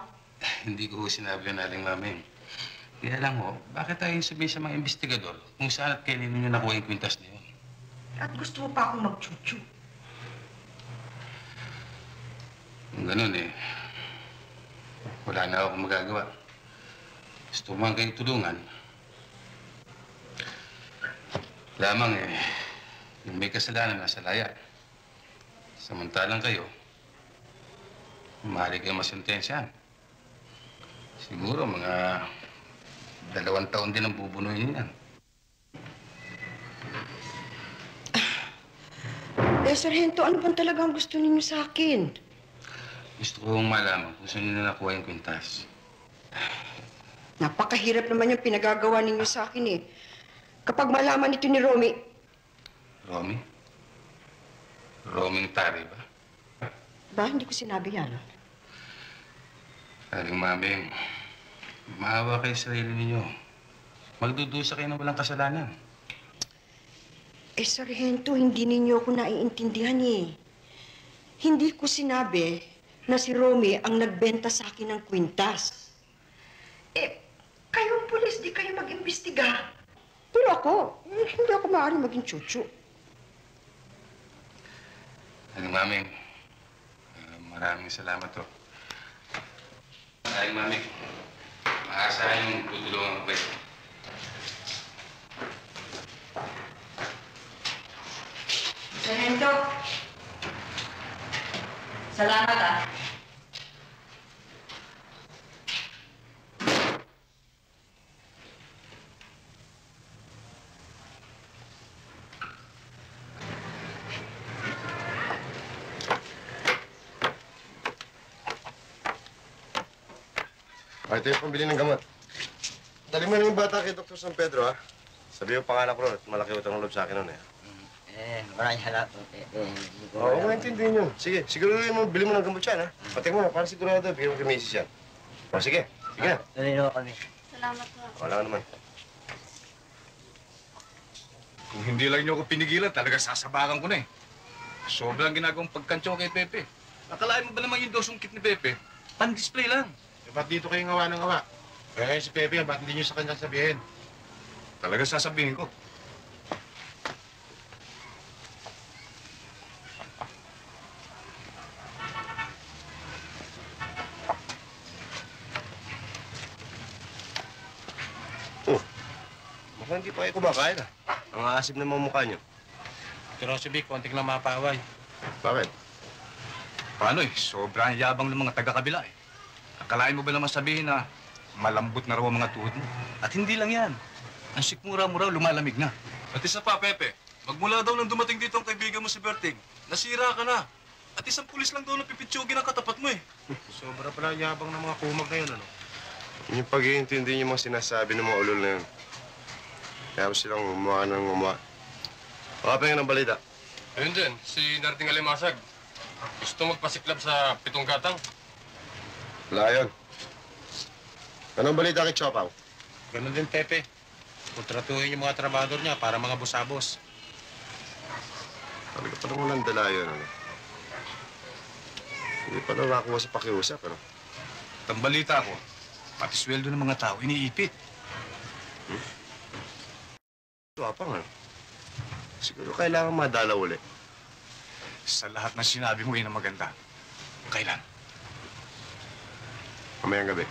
Hindi ko ho sinabi yun, Aling Maming. Kaya lang ho, bakit tayo sabihin sa mga investigador kung saan at kailan ninyo nakuha yung kwintas na yun? At gusto mo pa akong magchuchu. Kung ganun eh, wala na akong magagawa. Gusto mo man kayong tulungan. Lamang eh, yung may kasalanan nasa laya. Samantalang kayo, maaari kayo masentensyahan. Siguro mga 2 taon din ang bubunuhin yan. Sargento, ano bang talagang gusto ninyo sa akin? Gusto kong malaman kung saan nyo na nakuha yung kwintas. Napakahirap naman yung pinagagawa ninyo sa akin eh. Kapag malaman ito ni Romy. Romy? Roming Tari ba? Ba, hindi ko sinabi yan. Aling Maming, maawa kayo sa sarili ninyo. Magdudusa kayo ng walang kasalanan. Sargento, hindi ninyo ako naiintindihan eh. Hindi ko sinabi na si Romy ang nagbenta sa akin ng kwintas. Kayong pulis, di kayo mag-imbestiga. Pero ako, hindi ako maaaring maging chuchu. Aling Maming, maraming salamat to. Aling Maming, maasahan yung tutulungan ko kayo. Sargento, salamat ah. Ito yung pambili ng gamot. Dali mo na yung bata kay Dr. San Pedro, ha? Sabi yung pangalan ko ron at malaki utang ng loob sa akin nun, eh. Maraming salamat. Oo, maintindihan yun. Sige, siguruhin mo, bili mo ng gamot yan, ha? Pati mo na, para sigurado, bigyan mo kay Mrs. yan. O, sige. Sige na. Nalino kami. Salamat po. Wala ka naman. Kung hindi lang niyo ako pinigilan, talaga sasabakan ko na eh. Sobrang ginagawang pagkantyo kay Pepe. Akalain mo ba naman yung dosong kit ni Pepe? Pan-display lang. Ba't dito kayo ngawa ng ngawa? Eh, si Pepe, ba't hindi niyo sa kanya sabihin? Talaga sasabihin ko. Mukhang hindi pa kayo kumakain, ha? Ang asim ng mga mukha niyo. Pero si Vic, konting lang mapaway. Bakit? Paano eh? Sobrang yabang ng mga taga-kabila eh. Akalain mo ba naman sabihin na malambot na raw ang mga tuhod mo? At hindi lang yan. Ang sikmura mo raw lumalamig na. At isa pa, Pepe. Magmula daw nang dumating dito ang kaibigan mo si Berting, nasira ka na. At isang pulis lang daw na pipitsugin ang katapat mo eh. Sobra pala ang yabang ng mga kumag na yun, ano? Yun yung pag-iintindi yung mga sinasabi ng mga ulol na yun. Kaya mo silang umuha ng umuha. Pakapay ng balita. Ayun din, si Narding Alimasag. Gusto magpasiklab sa 7 gatang. Wala yun. Anong balita kay Chopaw? Ganun din, Pepe. Kontratuhin yung mga trabador niya para mga busabos. Talaga pa naman ang dala yun, ano? Hindi pa nakakuha sa pakiusap, ano? Ang balita ko, pati sweldo ng mga tao, iniipit. Chopaw, ano? Siguro kailangan madalaw ulit. Sa lahat ng sinabi mo, yun ang maganda. Kailan? Mamayang gabi.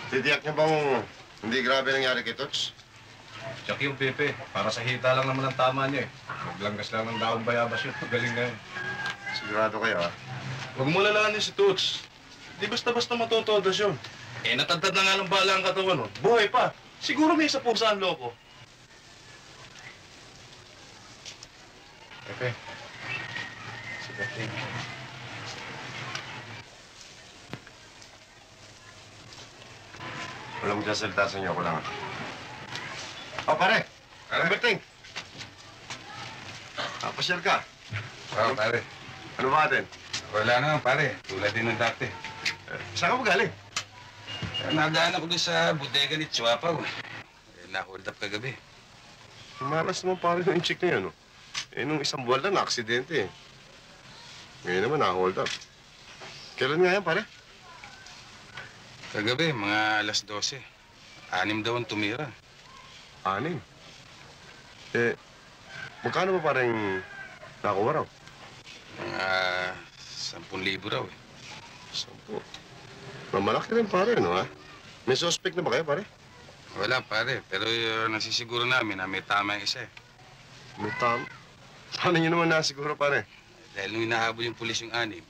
Titiyak niyo bang hindi grabe nangyari kay Tots? Tsaka yung Pepe, para sa hita lang naman ang tama niya eh. Maglanggas lang ng daon bayabas yun. Galing na yun. Sigurado kayo, ha? Huwag mo lalahanin si Toots. Di basta-basta matotodas yun. Eh, natagtad na nga ng bala ang katawan, oh. Buhay pa. Siguro may isa pusa ang loko. Pepe. Si Pepe. Walang magsasalita sa inyo, ako lang. Oh, pare! Berting! Pasyal ka. Oo, pare. Ano ba atin? Wala naman, pare. Tulad din ng dati. Saan ka ba galing? Nadaan ako doon sa bodega ni Chuapaw. Na-hold up kagabi. Malas naman pare yung chick na yun, no? Eh, nung isang buwan lang, na-aksidente eh. Ngayon naman, na-hold up. Kailan nga yan, pare? Kagabi, mga alas 12. 6 daw ang tumira. 6? Eh, magkano ba parang nakuha raw? Mga 10,000 raw eh. 10? Malaki rin pare, no, ha? May suspect na ba kayo, pare? Wala, pare. Pero nasisiguro namin na may tama yung isa eh. May tama? Paano nyo naman nasiguro, pare? Dahil nung inahabol yung pulis yung 6,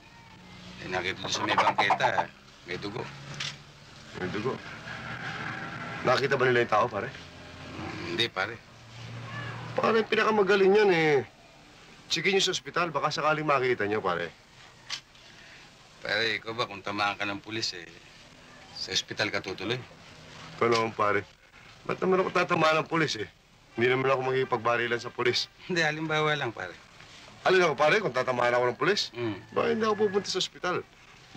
eh, nakita doon sa may bangketa, may dugo. May dugo? Nakita ba nila yung tao, pare? Hindi, pare. Pare, pinakamagaling yan eh. Sige nyo sa ospital, baka sakaling makita nyo, pare. Pare, ikaw ba kung tamaan ka ng pulis eh, sa ospital ka tutuloy? Ikaw naman, pare. Ba't naman ako tatamaan ng pulis eh? Hindi naman ako magiging sa pulis. Hindi, halimbawa lang, pare. Alin ako, pare, kung tatamaan ako ng pulis? Mm. Baka hindi ako pupunta sa ospital.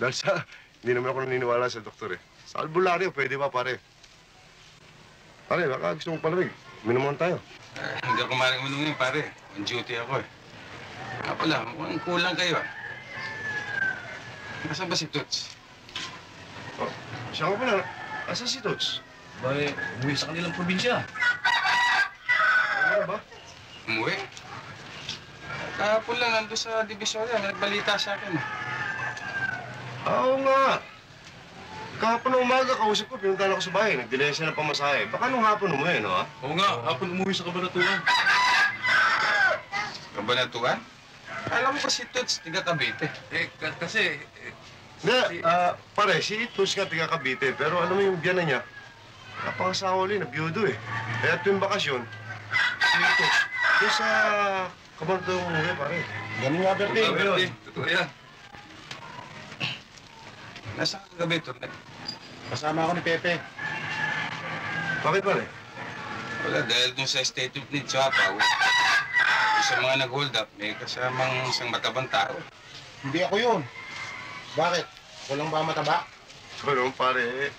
Dahil sa, hindi naman ako naniniwala sa doktor eh. Sa albularyo, pwede ba, pare? Pare, baka gusto mong palamig. Minuman tayo. Hindi ako maring uminom pare. On duty ako eh. Nga pala, mukhang kulang kayo ah. Nasaan ba si Toots? Oh, siya nga pala. Asa si Toots? Bay, umuwi sa kanilang probinsya. Ano ba? Umuwi? Kahapon lang nandun sa Divisoria. May nagbalita sa akin. Oo nga. Kahapon na umaga, kausap ko, pinuntahan ako sa bahay. Nag-delay siya ng pamasahe. Baka nung hapon umuwi, no, ha? Oo nga, hapon umuwi sa Kabanatuan. Kabanatuan? Alam mo ba si Toots, tiga Cavite? Eh, kasi... Hindi, pare, si Toots nga tiga Cavite. Pero alam mo yung biyanan niya, napangasawa ulit, nabiyudo eh. Kaya tuwing bakasyon, si Toots, doon sa Kabanatuan umuwi, pare. Ganun nga, Bertie. Totoo yan. Nasaan ka gabi, Turne? Kasama ako ni Pepe. Bakit, pare? Wala, dahil dun sa statement ni Chuapaw, sa mga nag-hold up, may kasamang isang matabang tao. Hindi ako yun. Bakit? Walang ba mataba? Pero, pare,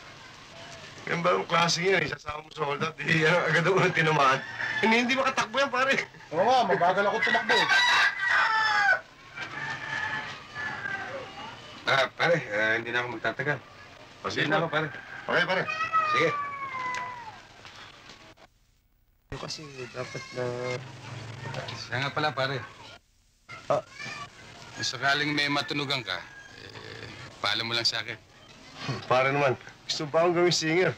yan ba yung klase yan? Isasama mo sa hold up, di agad ako ng tinamaan. Hindi makatakbo yan, pare. Oo nga, mabagal ako tumakbo. Pare, hindi na ako magtatagal. Sige na ako, pare. Okay, pare. Sige. Kasi dapat na... Siya nga pala, pare. Ah. Kung sakaling may matunugan ka, paalam mo lang sa akin. Pare naman, gusto ba akong gawing singer?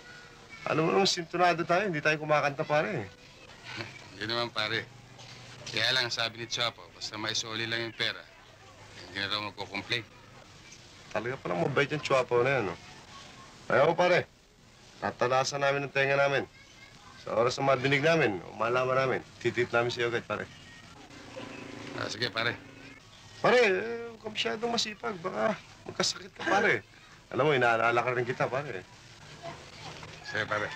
Alam mo naman, sintonado tayo, hindi tayo kumakanta, pare. Hindi naman, pare. Kaya lang, sabi ni Chapo, basta maisoli lang yung pera, hindi na raw magko-complain. Talaga palang mabait yung Chuapaw na yan, no? Ayaw, pare. Tatalasan namin ang tenga namin. Sa oras na madinig namin, o malaman namin, titip namin sa iyo agad, pare. Sige, pare. Pare, huwag ka masyadong masipag. Baka magkasakit ka, pare. Alam mo, inaalala ka rin kita, pare. Sige, pare.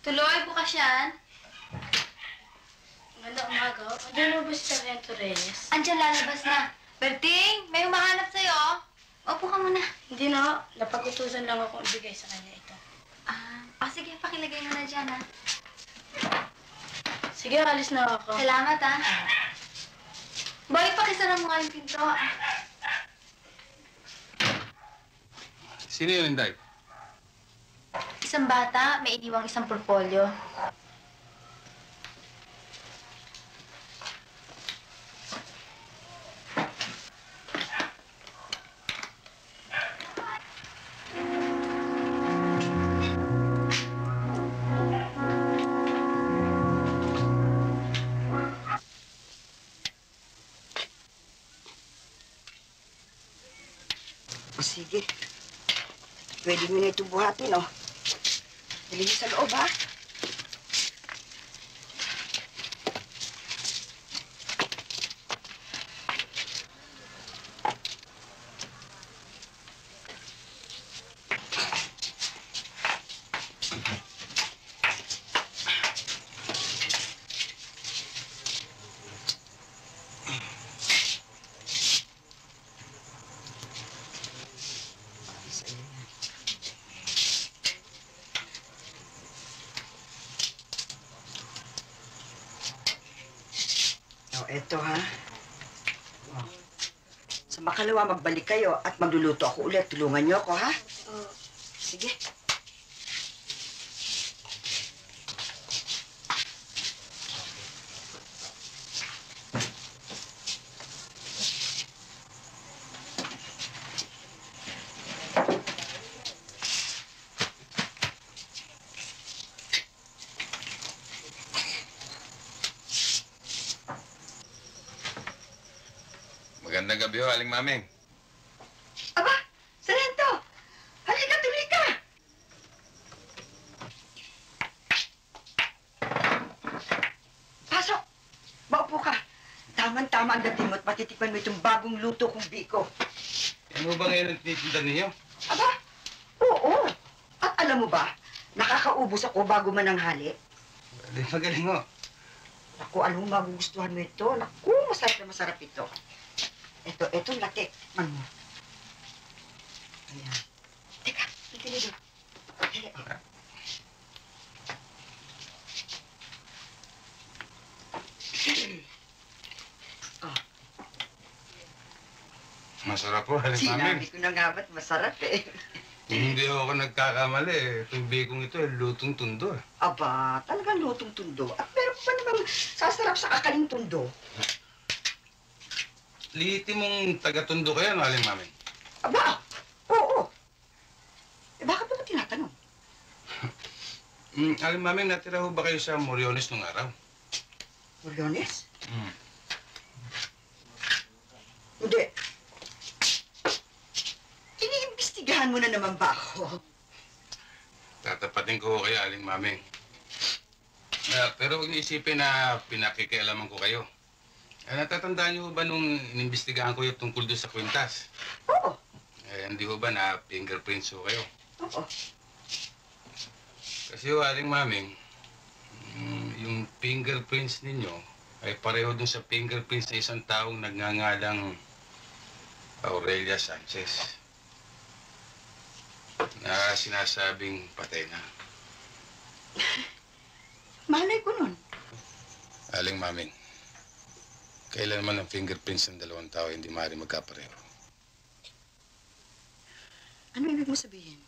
Tuloy, bukas yan. Maganda umaga. Andiyan mo ba si Sargento Reyes? Andiyan, lalabas na. Berting, may humahanap sa'yo. Opo ka muna. Hindi na, napag-utusan lang ako ibigay sa kanya ito. Sige, pakilagay mo na dyan, ha? Sige, alis na ako. Salamat, ha? Boy, pakisara mo nga yung pinto. Sino yun, Inday? Isang bata, may iniwang isang portfolio. O sige. Pwede mo na ito buhatin, oh. Dali niyo sa loob, ha? Eto, ha? Oh. Sa makalawa, magbalik kayo at magluluto ako ulit. Tulungan niyo ako, ha? Sige. Magandang gabi ho, Aling Maming. Aba, Sarento! Halika, tuloy ka! Pasok! Maupo ka. Tamang-tama ang dating mo at matitikman mo itong bagong luto kong biko. Ano ba ngayon ang tinitinda ninyo? Aba, oo. At alam mo ba, nakakaubos ako bago mananghali. Di magaling ho. Naku, alam mo, magugustuhan mo ito. Naku, masarap na masarap ito. Ito laki. Ano? Ayan. Teka, dali doon. Dali, oh. Oh. Masarap po, Aling Sinabi Maming. ko na nga ba't masarap eh. Hindi ako nagkakamali eh. Itong bacon ito, lutong tundo. Aba, talagang lutong tundo. At meron pa namang sasarap sa kakaling tundo. Liti mong taga-tundo kayo, no, Aling Maming? Aba, oo. Eh, bakit mo tinatanong? Aling Maming, natira ho ba kayo sa Moriones nung araw? Moriones? Hindi. Iniimbestigahan mo na naman ba ako? Tatapatin ko kayo, Aling Maming. Pero huwag niyo isipin na pinakikialaman ko kayo. Natatandaan niyo ba nung inimbestigahan ko yung tungkol doon sa kwintas? Oo. Hindi ho ba na fingerprints ho kayo? Oo. Kasi ho, Aling Maming, yung fingerprints ninyo ay pareho doon sa fingerprints na isang taong nagngangalang Aurelia Sanchez na sinasabing patay na. Malay ko nun. Aling Maming, kailan naman ang fingerprints ng dalawang tao hindi maaaring magkapareho? Ano ibig mo sabihin?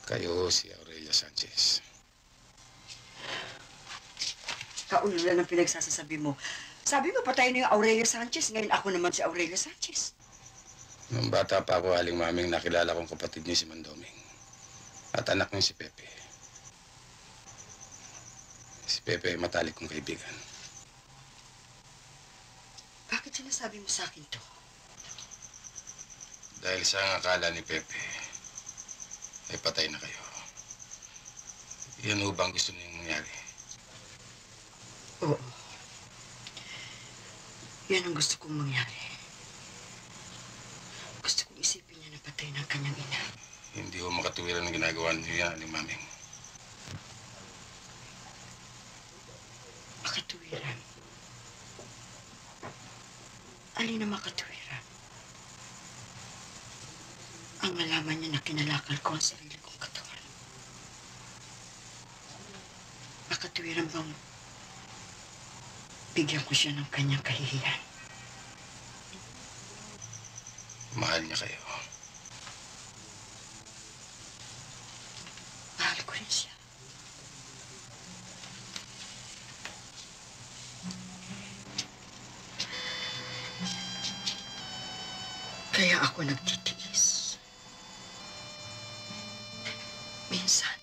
Kayo si Aurelia Sanchez. Kaululan ang pinagsasasabi mo. Sabi mo, patay na yung Aurelia Sanchez. Ngayon ako naman si Aurelia Sanchez. Nung bata pa ako, Aling Maming, nakilala kong kapatid niyo si Mandoming. At anak niya si Pepe. Si Pepe ay matalik kong kaibigan. Bakit sinasabi mo sa akin to? Dahil sa akala ni Pepe, ay patay na kayo. Yan ho bang gusto niyong mangyari? Oo. Yan ang gusto kong mangyari. Gusto kong isipin niya na patay ng kanyang ina. Hindi ho makatuwiran ang ginagawa niyo yan, Aling Maming. Makatuwiran. Alin na makatuwiran? Nang nalaman niya na kinalakal ko ang sarili kong katawan. Makatuwiran bang bigyan ko siya ng kanyang kahihiyan? Mahal niya kayo. Mahal ko rin siya. Kaya ako nagtitiis. Minsan,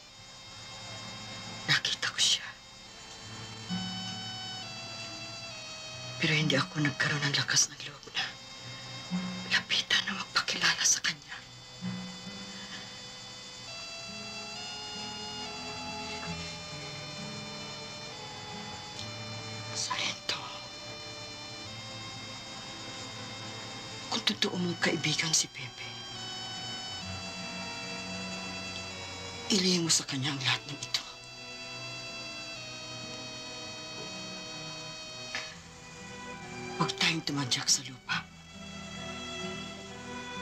nakita ko siya. Pero hindi ako nagkaroon ng lakas ng loob na lapitan na magpakilala sa kanya. Sarento, kung totoo mong kaibigan si Pepe, ilihim mo sa kanya ang lahat ng ito. Huwag tayong tumadyak sa lupa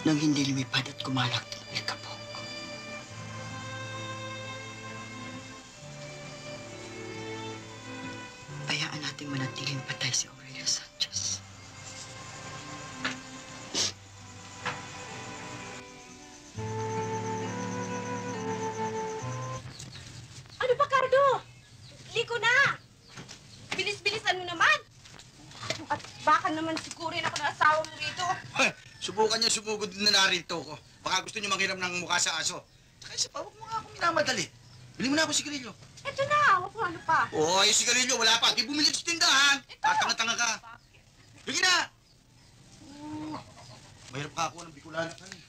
nang hindi lumipad at kumalag ng alikabok. Hayaan nating manatiling patay si Aurelio Sanchez. Ano ba, Cardo? Liko na! Bilis-bilisan mo naman! At baka naman sigurin ako ng asawa mo rito. Subukan niya sumugod din na narito ko. Baka gusto niyo manghiram ng mukha sa aso. Kaya sa huwag mo nga akong minamadali. Bili mo na ako sigarilyo. Eto na, huwag mo ano pa. Oo, yung sigarilyo, wala pa. Di bumili sa tindahan. Tatanga-tanga ka. Bigyan na! Mahirap ka ako ng Bicolana ka rin.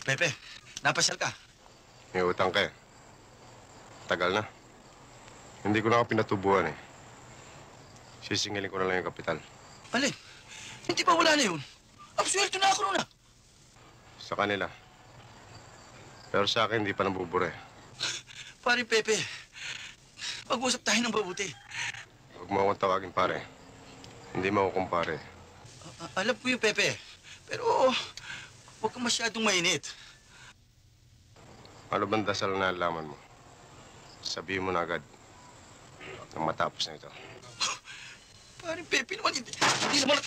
Pepe, napasyal ka. May utang ka eh. Tagal na. Hindi ko na ako pinatubuhan eh. Sisingilin ko na lang yung kapital. Alin? Hindi pa wala na yun. Absuelto na ako na. Sa kanila. Pero sa akin, hindi pa nabubure. Pare Pepe, pag-usap tayo ng mabuti. Huwag mo akong tawagin pare. Hindi mo ako kumpare. Alam ko yung Pepe. Pero huwag kang masyadong mainit. Ano bang dasal na nalaman mo? Sabihin mo na agad nang matapos na ito. Pare Pepe naman, hindi naman...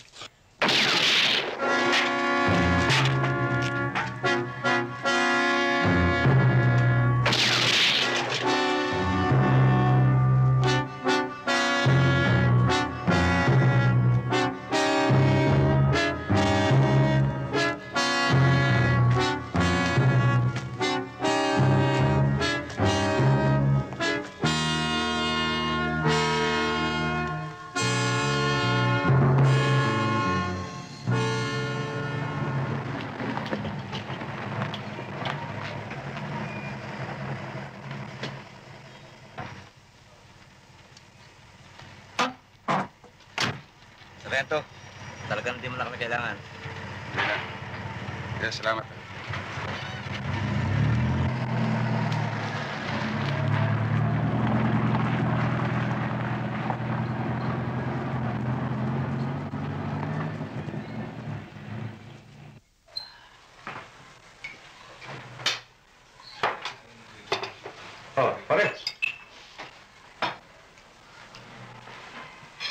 Sarento, talagang hindi mo na kami kailangan. Hindi na. Kaya salamat. Oh, pare.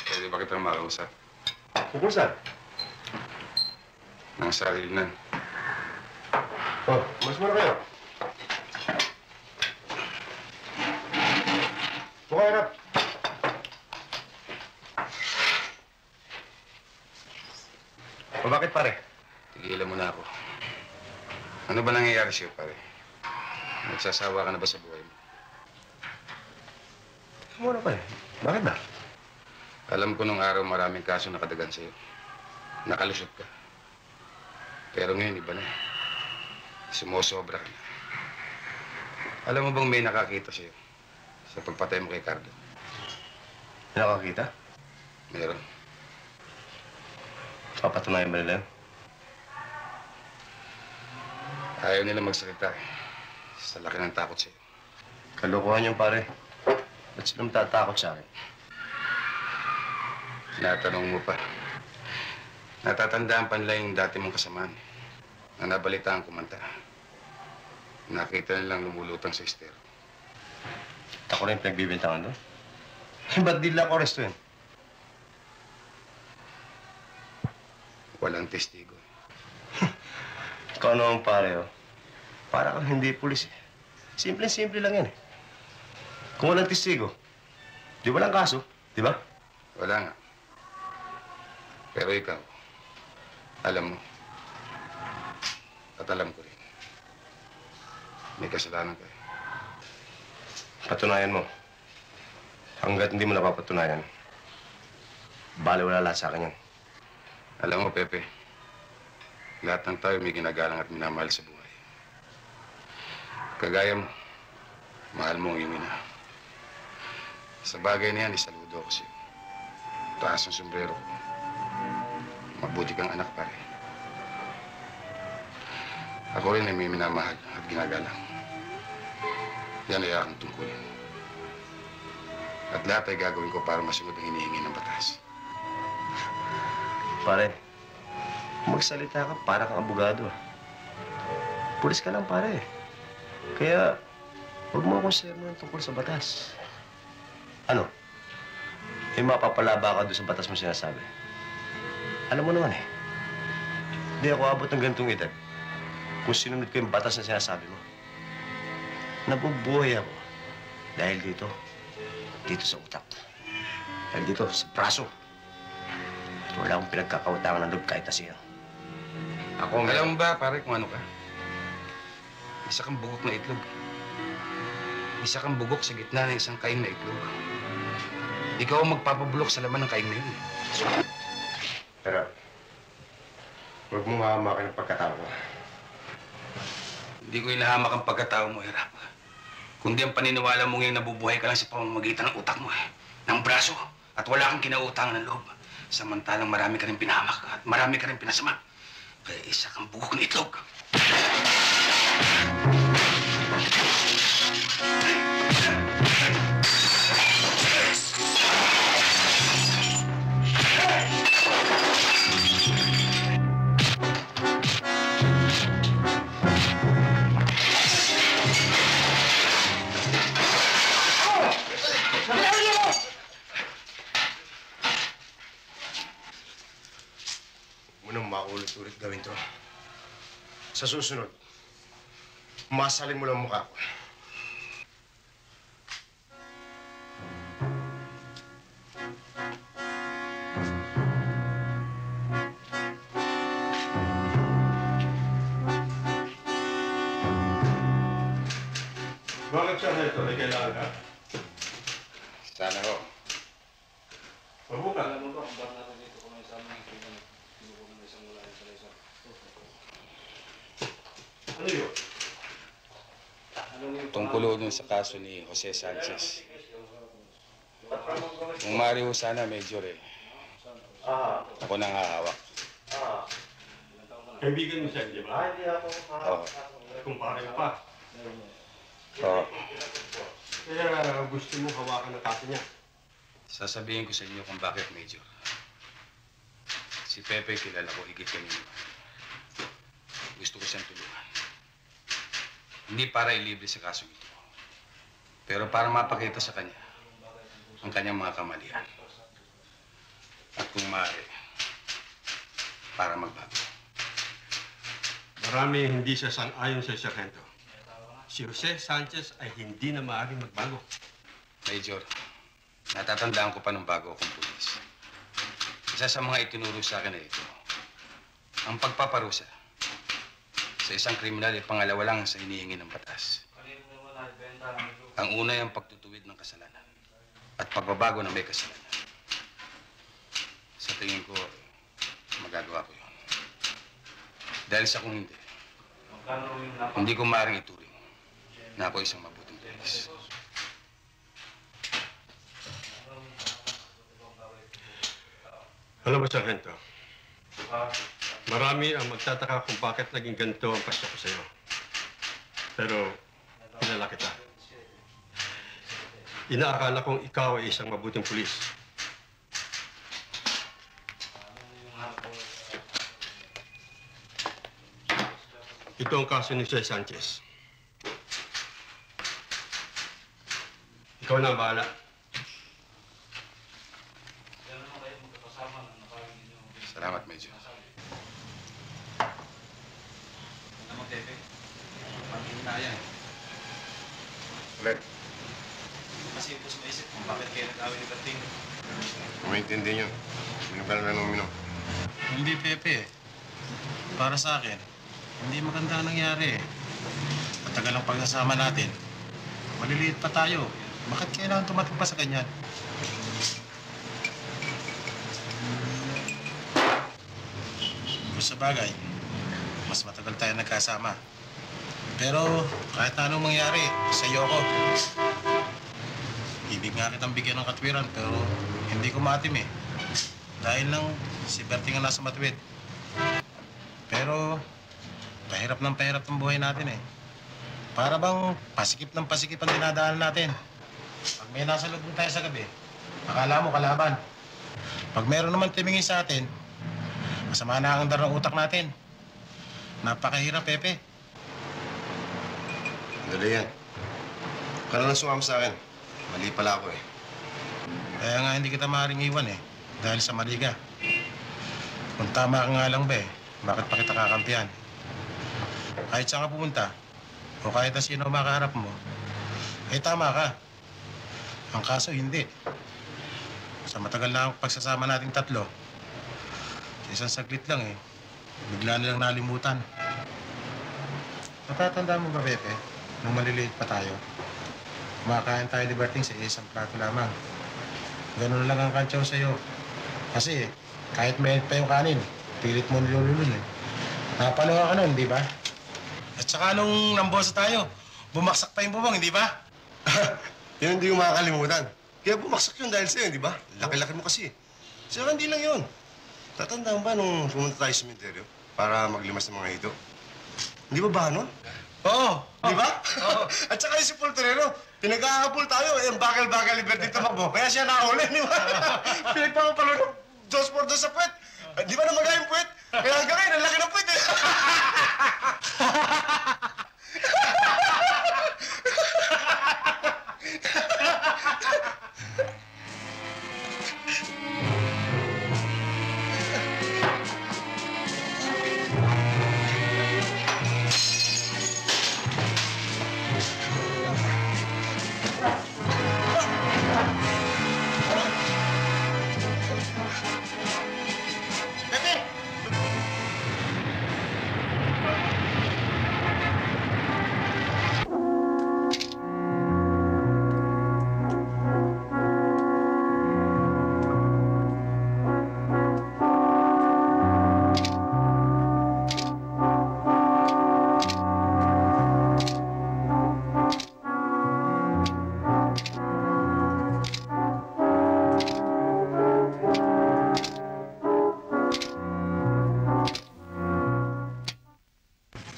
Pwede ba kitang makausap? Tungkol saan? Ng sarili na. Oh, mas muna kayo. Mukha harap. O bakit pare? Tigilan mo na ako. Ano ba nangyayari sa'yo, pare? Nagsasawa ka na ba sa buhay mo? Muna pare. Bakit ba? Alam ko nung araw maraming kaso nakadagan sa'yo. Nakalusot ka. Pero ngayon iba na. Sumusobra ka na. Alam mo bang may nakakita sa'yo sa pagpatay mo kay Cardo? Nakakita? Meron. Papatunayan ba nila yun? Ayaw nila magsalita eh. Sa laki ng takot sa'yo. Kalokohan yung pare. Ba't sila matatakot sa akin? Natanong mo pa. Natatandaan pa nila yung dati mong kasamaan na nabalitaan kumanta. Nakita nilang lumulutang sa estero. Ako rin pinagbibintangan doon. Ba't di lang ako resto yun? Walang testigo. Ikaw naman pare, oh. Para kang hindi pulis eh. Simple-simple lang yan eh. Kung walang testigo, di walang kaso, di ba? Wala nga. Pero ikaw, alam mo, at alam ko rin, may kasalanan ka eh. Patunayan mo. Hanggat hindi mo napapatunayan, bale wala lahat sa akin yan. Alam mo, Pepe, lahat ng tayo may ginagalang at minamahal sa buhay. Kagaya mo, mahal mo ang iyong ina. Sa bagay na yan, isaludo ako sa'yo. Taas ang sombrero ko. Mabuti kang anak, pare. Ako rin ay may minamahal at ginagalang. Yan ay aking tungkulin. At lahat ay gagawin ko para masunod ang hinihingi ng batas. Pare, kung magsalita ka, para kang abogado. Pulis ka lang, pare. Kaya, huwag mo akong sermon tungkol sa batas. Ano? Eh, mapapalaba ka doon sa batas mo sinasabi. Alam mo naman eh, hindi ako abot ng ganitong edad kung sinunod ko yung batas na sinasabi mo. Nabubuhay ako dahil dito sa utak. Dahil dito sa braso. Wala akong pinagkakautangan ng loob kahit na sino. Ako, alam mo ba, pare, kung ano ka? Isa kang bugok na itlog. Isa kang bugok sa gitna ng isang kaing na itlog. Ikaw ang magpapabulok sa laman ng kaing na yun. Pero, huwag mo mahamakan ang pagkatao ko. Hindi ko inahamak ang pagkatao mo, Hirap. Kundi ang paniniwala mo ngayon nabubuhay ka lang sa pamamagitan ng utak mo eh. Ng braso. At wala kang kinautangan ng loob. Samantalang marami ka rin pinahamak at marami ka rin pinasama. Kaya isa kang bugok na itlog. Ulit gawin to. Sa susunod, masalin mo lang mukha ko. Bakit siya na ito? May kailangan ka? Sana ho. Mabuka. Alam mo ba kung bakit natin dito kung may sama ng kinukuha ng isang mula sa isa? Ano yun? Tungkol dun sa kaso ni Jose Sanchez. Kung maaari ho sana, Major eh. Ako nang hahawak. Kaibigan mo siya, di ba? Hindi ako. Oo. Kung pare pa. Oo. Kaya gusto mo hawakan ang kaso niya. Sasabihin ko sa inyo kung bakit, Major. Si Pepe kilala ko higit kanino. Gusto ko siyang tulungan. Hindi para ilibre sa kasong ito. Pero para mapakita sa kanya ang kanyang mga kamalian. At kung maaari, para magbago. Marami hindi siya sang-ayon sa Sargento. Si Jose Sanchez ay hindi na maaaring magbago. Major, natatandaan ko pa nung bago akong pulis. Isa sa mga itinuro sa akin ay ito. Ang pagpaparusa sa isang kriminal ay pangalawa lang sa hinihingi ng batas. Ang una ay ang pagtutuwid ng kasalanan at pagbabago ng may kasalanan. Sa tingin ko, magagawa ko yun. Dahil sa kung hindi ko maaaring ituring na ako isang mabuting pulis. Alam mo, Sargento, marami ang magtataka kung bakit naging ganito ang pasya ko sa'yo. Pero, kilala kita. Inaakala kong ikaw ay isang mabuting pulis. Ito ang kaso ni Jose Sanchez. Ikaw na ang bahala. Salamat, Major. Ano mo, Pepe? Pag-inaya. Ulit. Kasi po sa maisip kung bakit kayo nag-away ni Berting. Umaintindi nyo. Minom ka na lang uminom. Hindi, Pepe. Para sa akin, hindi maganda ang nangyari. Matagal ang pagsasama natin. Maliliit pa tayo. Bakit kailangan tumating pa sa ganyan? Kung sa bagay, mas matagal tayo nagkasama. Pero kahit na anong mangyari, sa'yo ako. Ibig nga kitang bigyan ng katwiran, pero hindi ko matim eh. Dahil lang si Berting ang nasa matuwid. Pero pahirap ng buhay natin eh. Para bang pasikip ng pasikip ang dinadaan natin. Pag may nasa loob tayo sa gabi, akala mo kalaban. Pag meron naman tumingin sa atin, masama na ang andar ng utak natin. Napakahirap, Pepe. Dali yan. Ka na lang sumama sa akin. Mali pala ako eh. Kaya nga hindi kita maaaring iwan eh. Dahil sa mali ka. Kung tama ka nga lang ba eh, bakit pa kita kakampihan? Kahit saan ka pumunta, o kahit na sino makaharap mo, eh tama ka. Ang kaso, hindi. Sa matagal na ang pagsasama nating tatlo, isang saglit lang eh, bigla nilang nalimutan. Natatandaan mo ba, Pepe, nung maliliit pa tayo, kumakain tayo ni Berting sa isang plato lamang. Ganun lang ang kantsaw sa'yo. Kasi, kahit may pa yung kanin, pilit mo nilululun eh. Napaluha ka nun, di ba? At saka nung nambosa tayo, bumaksak pa yung bubong, hindi ba? Yan hindi ko makakalimutan. Kaya bumaksak yun dahil sa'yo, di ba? Laki-laki mo kasi. Saka hindi lang yun. Tatandaan ba nung pumunta tayo sa sementeryo para maglimas ng mga hito? Hindi ba ba, no? Oo. Di ba? Oo. At saka yung si Poltorero, pinag-aapol tayo, eh, ang bakal-bakal ni Berting tumakbo. Kaya siya nakahuli, di ba? Pinagpapapalo ng dos por dos sa puwet. Di ba namagay yung puwet? Kaya hanggang ngayon, ang laki ng puwet, eh.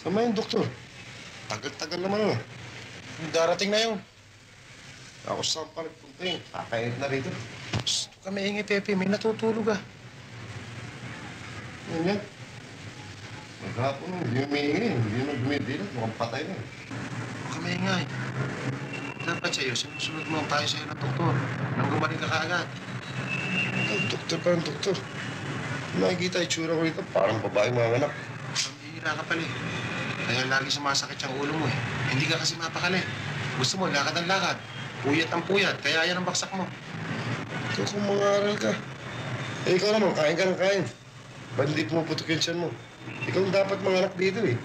Sama yung doktor. Tagal-tagal naman ano. Darating na yun. Ako saan pa nagpunta yun? Kakainit na rito. Shh, huwag ka maingay, Pepe. May natutulog ah. Yan yan. Maghapon na, hindi umiingay. Hindi na dumidilat. Mukhang patay na. Huwag ka maingay. Dapat sa'yo, sinusunod mo ang payo sa'yo ng doktor. Nang gumaling ka kaagad. Ang doktor pa ng doktor. Nakikita itsura ko rito. Parang babae mga anak. Pambihira ka pala eh. Kaya lagi sumasakit yung ulo mo eh. Hindi ka kasi mapakali. Gusto mo, lakad ang lakad. Puyat ang puyat, kaya yan ang baksak mo. Ito kung mag-aaral ka. Eh, ikaw naman, kain ka ng kain. Ba't hindi pumuputok yung tiyan mo? Ikaw ang dapat manganak dito eh.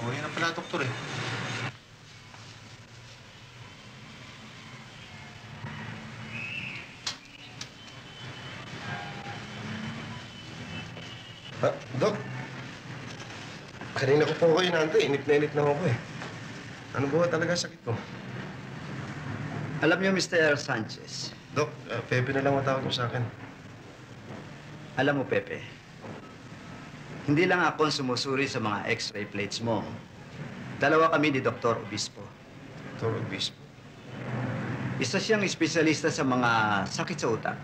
O, yan ang pala, doktor eh. Dok. Kanina ko po kayo inaantay. Inip na inip na ako eh. Ano ba talaga sakit ko? Alam niyo, Mr. Sanchez. Dok, Pepe na lang matawag mo sa akin. Alam mo, Pepe, hindi lang ako ang sumusuri sa mga x-ray plates mo. Dalawa kami ni Dr. Obispo. Dr. Obispo? Isa siyang espesyalista sa mga sakit sa utak.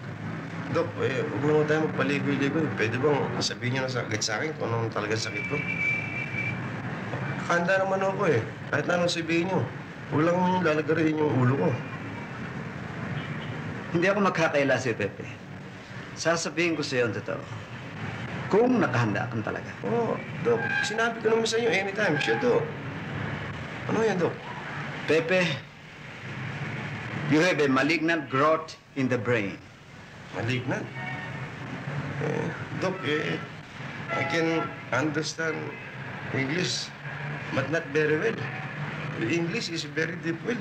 Dok, huwag naman tayo magpaligoy-ligoy. Pwede bang sabihin niyo na agad sa akin kung anong talagang sakit ko? Nakahanda naman ako eh. Kahit na anong sabihin niyo. Huwag lang lalagarin yung ulo ko. Hindi ako magkakaila si Pepe. Sasabihin ko sa iyo ang totoo. Kung nakahanda kang talaga. Oo, Dok. Sinabi ko naman sa inyo anytime. Sure, Dok. Ano yan, Dok? Pepe, you have a malignant growth in the brain. Malignant? Dok, I can understand English, but not very well. English is very deep well.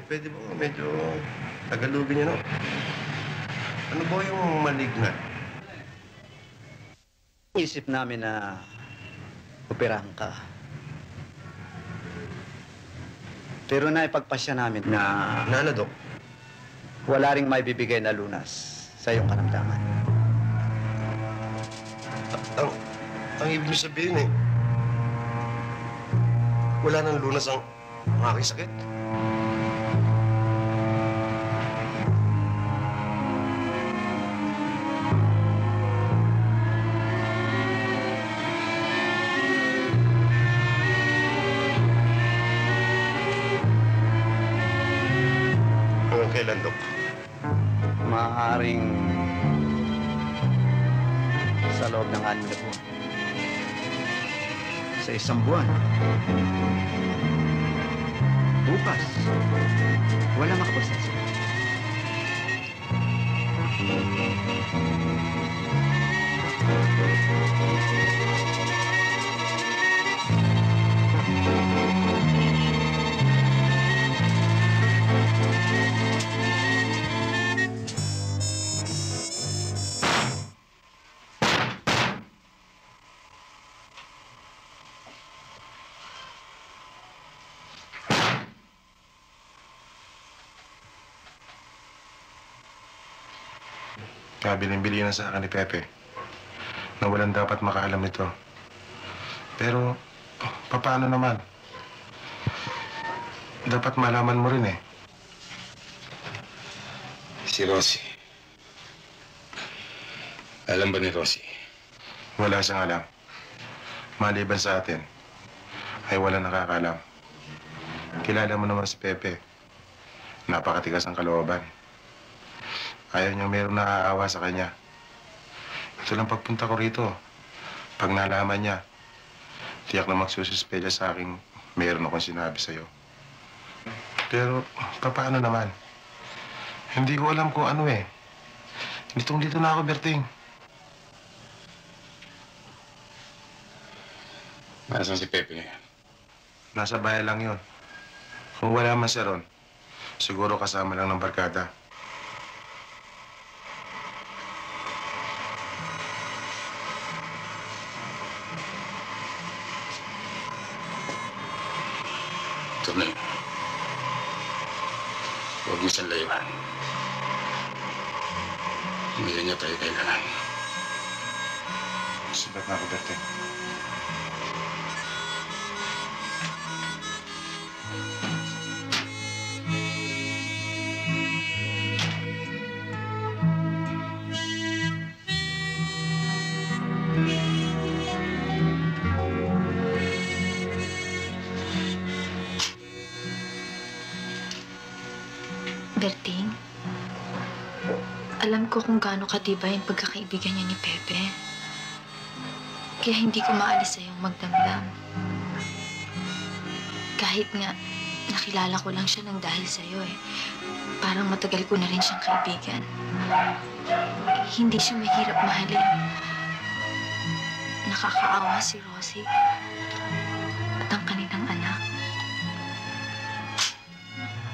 Pwede ba medyo Tagalogin niyo, no? Ano ba yung malignant? Isip namin na operahan ka. Pero naipagpasya namin na... Ano, Dok? Wala ring may bibigay na lunas sa iyong karamdaman. Ang ibig sabihin wala nang lunas ang aking sakit. Hanggang kailan, Dok? Maaaring sa loob ng 6 na buwan. Sa 1 buwan. Bukas. Wala makapagsasabi. Kabiling-bili na sa akin ni Pepe na walang dapat makaalam nito. Pero, paano naman? Dapat malaman mo rin eh. Si Rosie. Alam ba ni Rosie? Wala siyang alam. Maliban sa atin, ay wala nakakaalam. Kilala mo naman si Pepe. Napakatigas ang kalooban. Ayaw niya mayroong naaawa sa kanya. Ito lang pagpunta ko rito. Pag nalaman niya, tiyak na magsususpelya sa akin mayroon akong sinabi sa'yo. Pero, paano naman? Hindi ko alam kung ano eh. Dito na ako, Berting. Nasaan si Pepe ngayon? Nasa bahay lang yun. Kung wala man siya ron, siguro kasama lang ng barkada. Tunay. Huwag niyo siyang layuan. Hindi niya tayo kailangan. Sibat na ako, Berting. Berting, alam ko kung gaano katibay ang pagkakaibigan niya ni Pepe. Kaya hindi ko maalis sa'yong magdamdam. Kahit nga, nakilala ko lang siya nang dahil sa'yo eh. Parang matagal ko na rin siyang kaibigan. Hindi siya mahirap mahalin. Nakakaawa si Rosie at ang kanilang anak.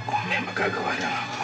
Kung may magagawa lang ako.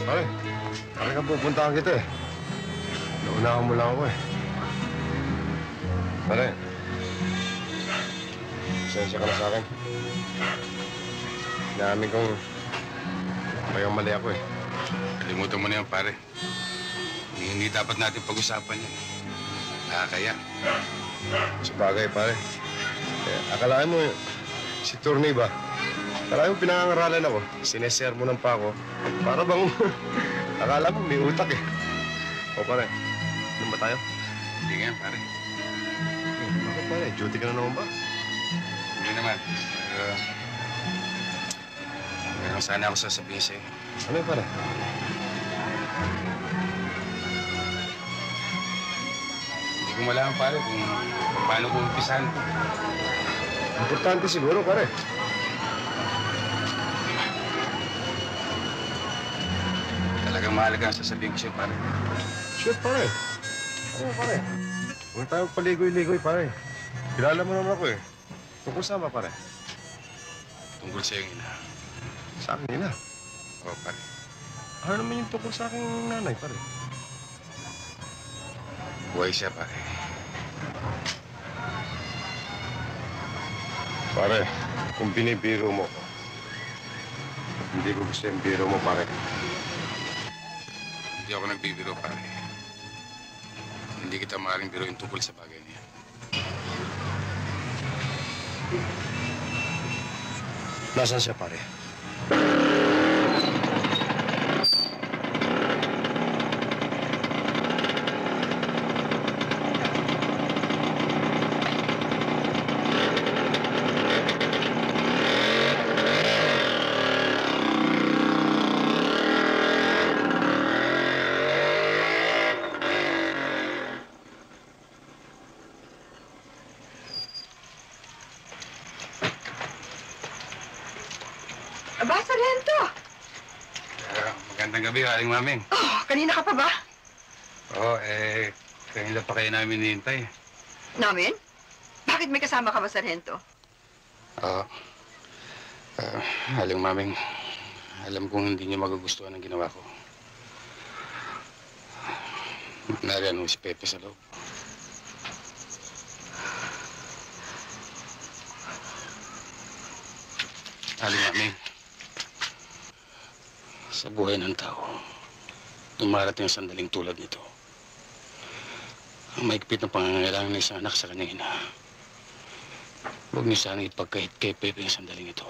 Pare, pare ka pupuntahan kita eh. Naunahan mo lang ako eh. Pare, pasensya ka na sa akin. Inaamin kong mayang mali ako eh. Kalimutan mo na yan, pare. Hindi dapat natin pag-usapan yan. Nakakaya. Sa bagay, pare. Akalain mo, si Tourney ba? Akalain mo pinangangaralan ako. Sinesermonan pa ako. Para bang, akala mo may utak eh. O pare, ano ba tayo? Hindi nga, pare. Bakit pare? Duty ka na naman ba? Hindi naman. Meron sana ako sasabihin sa'yo. Ano yun, pare? Hindi ko malaman, pare, kung paano ko umpisahan ko. Importante siguro, pare. Talagang mahalaga ang sasabihin ko sa'yo, pare. Shit, pare. Ano, pare? Huwag tayong paligoy-ligoy, pare. Kilala mo naman ako eh. Tungkol saan ba, pare? Tungkol sa'yo, ina. Sa akin, ina? Oo, pare. Ano naman yung tungkol sa aking nanay, pare? Buhay siya, pare. Pare, kung binibiro mo, hindi ko gusto yung biro mo, pare. Hindi ako nagbibiro, pare. Hindi kita maaaring biruin tungkol sa bagay niya. Nasaan siya, pare? Aba, Sargento! Magandang gabi, Aling Maming. Oh, kanina ka pa ba? Oo, kanina pa kayo namin hinihintay. Namin? Bakit may kasama ka ba, Sargento? Oo. Aling Maming, alam kong hindi niyo magugustuhan ang ginawa ko. Nariyan mo si Pepe sa loob. Aling Maming, sa buhay ng tao, dumarating ang sandaling tulad nito. Ang maigpit na pangangailangan ng isang anak sa kanyang ina. Huwag niyo sana ipagkahit kay Pepe ang sandaling ito.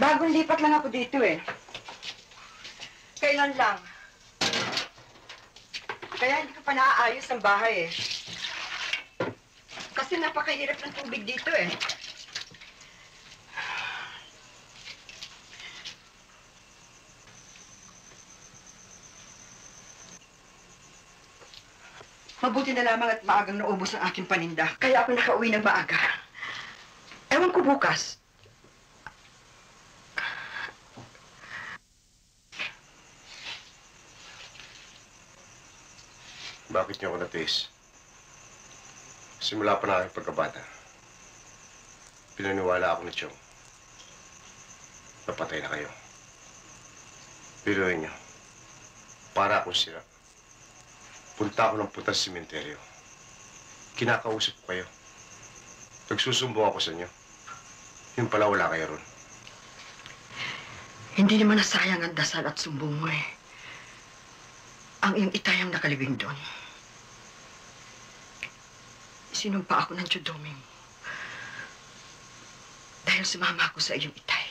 Bagong lipat lang ako dito eh. Kailan lang. Kaya hindi ko pa naaayos ang bahay eh. Kasi napakahirap ng tubig dito eh. Mabuti na lamang at maagang naubos ang aking paninda. Kaya ako nakauwi ng maaga. Ewan ko bukas. Bakit niyo ako natiis? Simula pa na aking pagkabata. Pinaniwala ako ni Chong. Napatay na kayo. Biruin niyo. Para akong sira. Punta ako ng putas sa sementeryo. Kinakausap ko kayo. Nagsusumbong ako sa inyo. Yung pala wala kayo ron. Hindi naman nasayang ang dasal at sumbong mo eh. Ang iyong itayang nakalibing doon. Sinumpa ako ng Tsudoming. Dahil sumama ako sa iyong itay.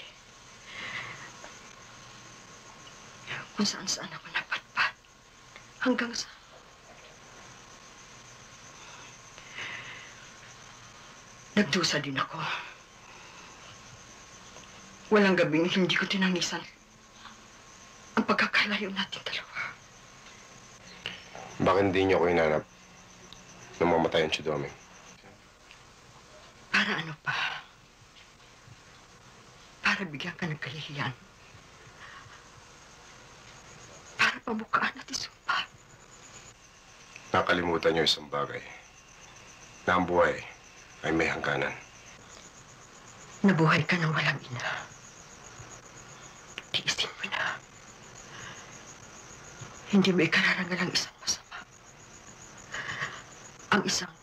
Kung saan-saan ako napatpat. Hanggang sa... Nagdusa din ako. Walang gabing hindi ko tinangisan ang pagkakalayo natin dalawa. Bakit hindi niyo ako hinanap nang mamatay ang Tsudoming? Para ano pa? Para bigyan ka ng kahihiyan. Para pabukaan at isumpa. Nakalimutan niyo isang bagay. Na ang buhay ay may hangganan. Nabuhay ka ng walang ina. Tiisin mo na. Hindi mo ikararangal ang isang masama. Ang isang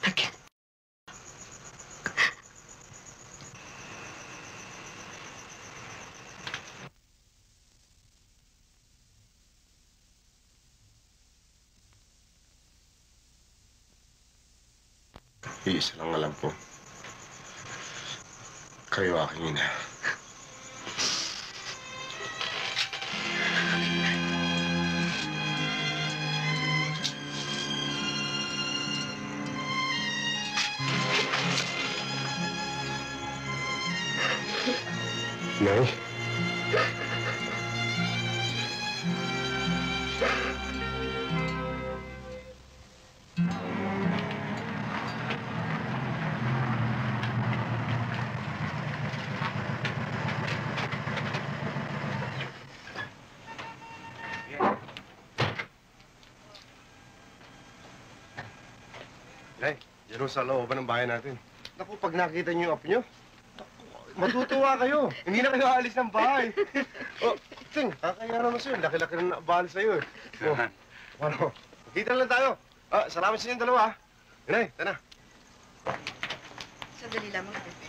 naging... Iisa lang alam ko. Kayo aking ina. Nay? Nay, yan sa looban ng bahay natin. Naku, pag nakita niyo yung apo niyo, matutuwa kayo. Hindi na kayo aalis ng bahay. Oh, Ting, kakaya naman sa'yo. Laki-laki na nabahal sa'yo eh. Oh, ano? Kita lang tayo. Ah, salamat sa inyong dalawa. Inay, tana. Sandali lamang, Pepe.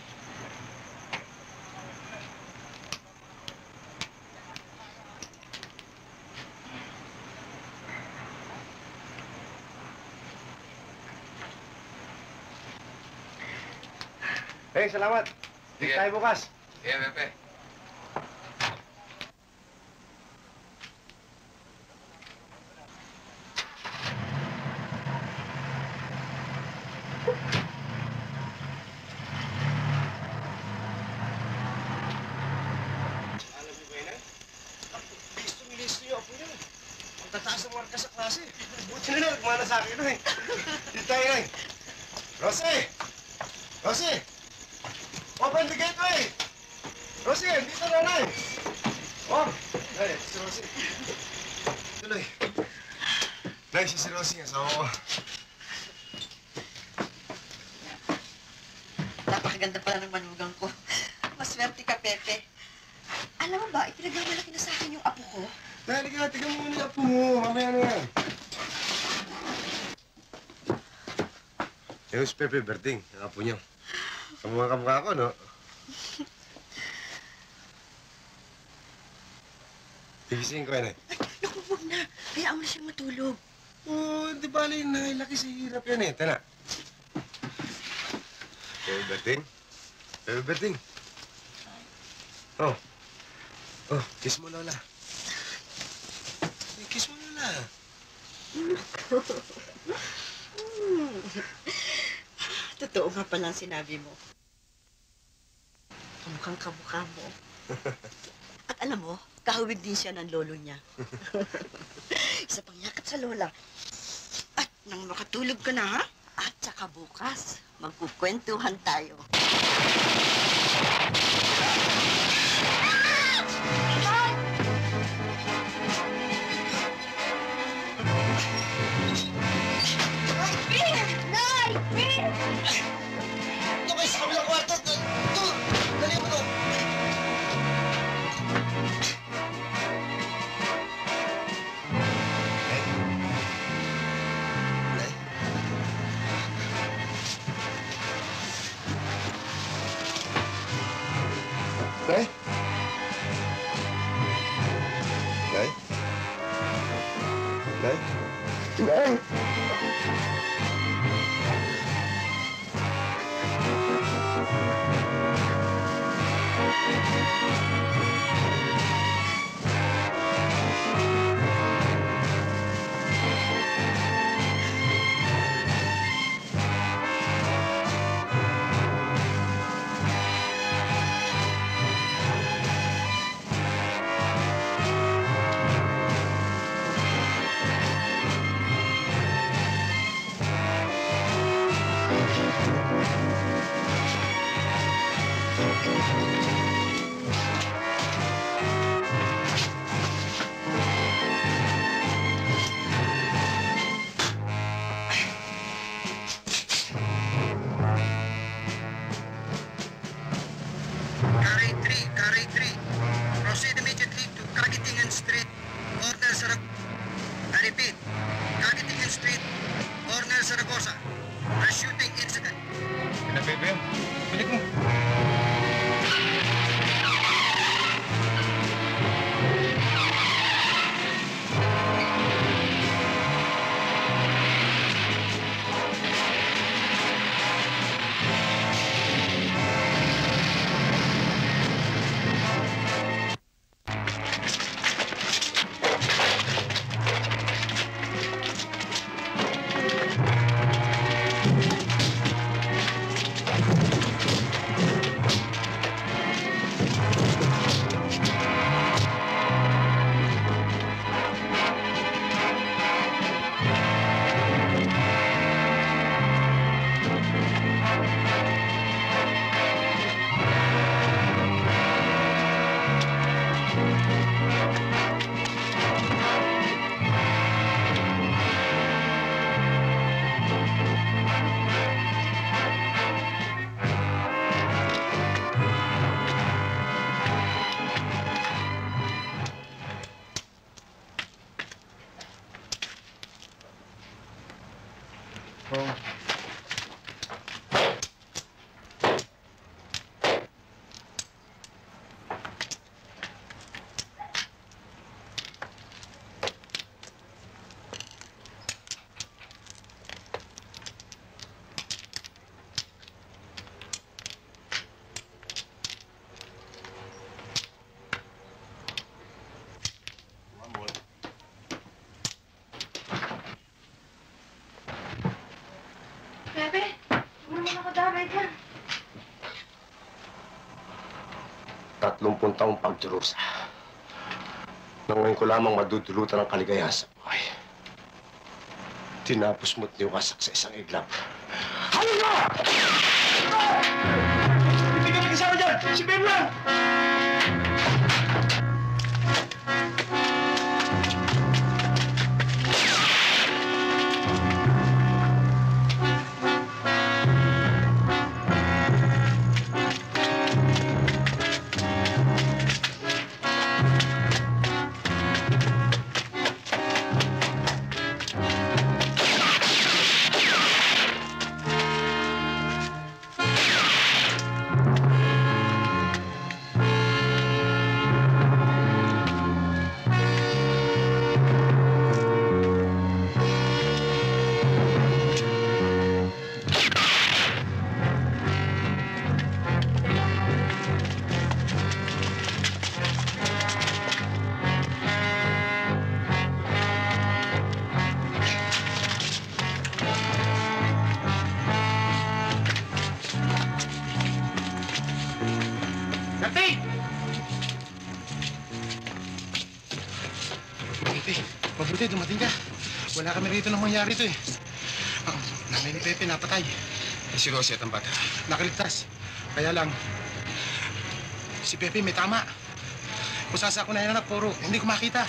Hey, salamat. Sige tayo bukas. Sige, Pepe. Alam niyo ba yun, Listo yung apo niyo. Ang tataas ng marka sa klase. Buti na nagmana sa akin eh. Dito tayo, Nay. Rosie! Rosie! Open the gateway! Rosie, dito na, Nay! Oh! Nay, si Rosie. Tuloy. Nay, si Rosie, asawa ko. Napakaganda pala ng manugang ko. Maswerte ka, Pepe. Alam mo ba, ipinagmamalaki na sa akin yung apo ko. Dahil ka, tignan mo muna yung apo mo. Mamaya na yan. Yung si Pepe Berting, ang apo niyo. Kamukha ko, no? Tigising ko yan, eh. Naku, huwag na. Hayaan mo na siyang matulog. Oh, di bali na. Laki sa hirap yan, eh. Tana. Pepe Berting? Pepe Berting? Oh. Oh, kiss mo, Lola. Kiss mo, Lola. Totoo nga pala ang sinabi mo. Kamukhang kamukha mo. At alam mo, kahawig din siya ng lolo niya. Isa pang yakap sa lola. At nang makatulog ka na, ha? At saka bukas, magkukwentuhan tayo. Nay? Nay? Nay? Nay? Carry 3. Proceed immediately to Kagitingan Street, Cornel Saragossa. I repeat, Kagitingan Street, Cornel Saragossa. A shooting incident. Pepe, pilit mo. Pepe, huwag naman ako damay dyan. 30 taong pagdurusa. Nang ngayon ko lamang madudulutan ang kaligayahan sa buhay. Tinapos mo't niwasak sa isang iglap. Halika! Hindi ka kasama dyan! Si Ben lang! Berting! Mabuti, dumating ka. Wala kami rito nang mangyari ito eh. Ang nanay ni Pepe napatay. Si Rosie at ang bata. Nakaligtas. Kaya lang, si Pepe may tama. Kung saan ako na puro, hindi ko makita.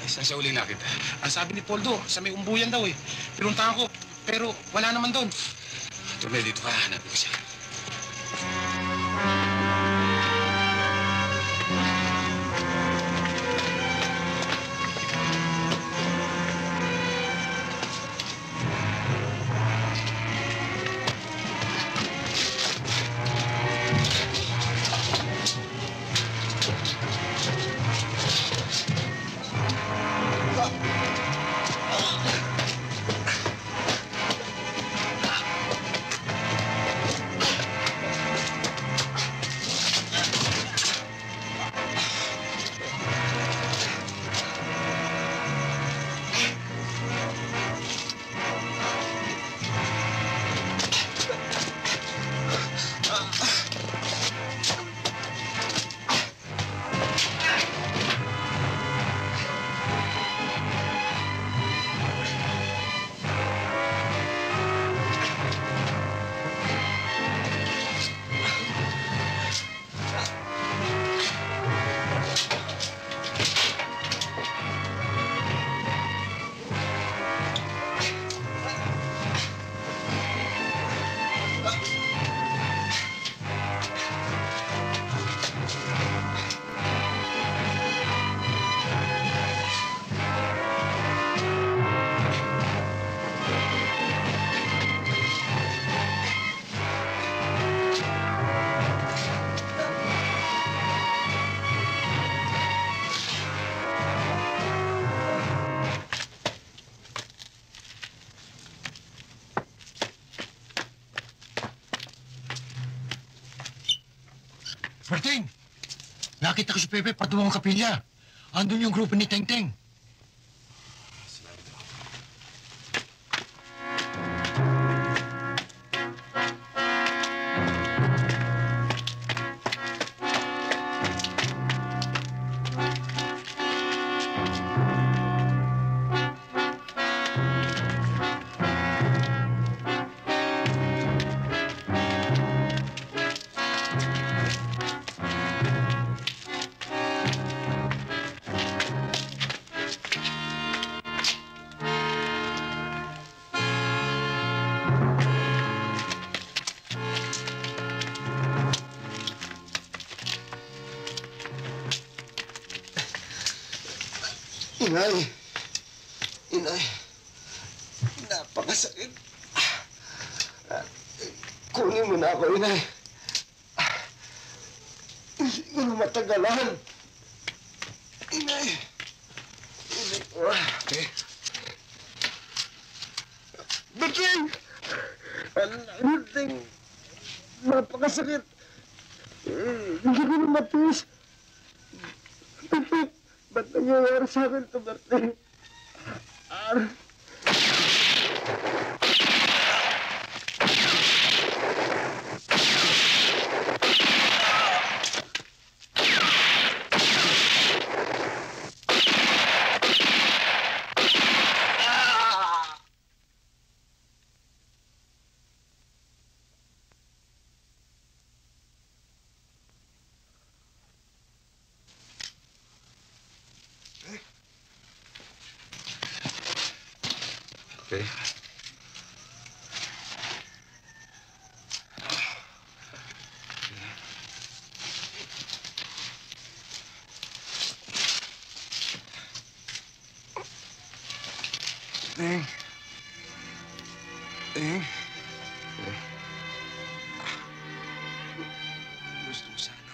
Saan siya uli nakita? Ang sabi ni Poldo, sa may umbuyan daw eh. Pinuntahan ko, pero wala naman doon. Tuloy dito ka, hanapin ko siya. Berting! Nakita ko si Pepe patungong kapilya. Andun yung grupo ni Teng Teng. Inay! Inay! Napakasakit! Kunin mo na ako, Inay! Hindi ko na matagalan! Inay! Inay! Berting! Berting! Napakasakit! Hindi ko na matiis! Berting! Ba't nangyayari sa akin ito, Berting? Okay. Teng. Teng. Gusto ko sana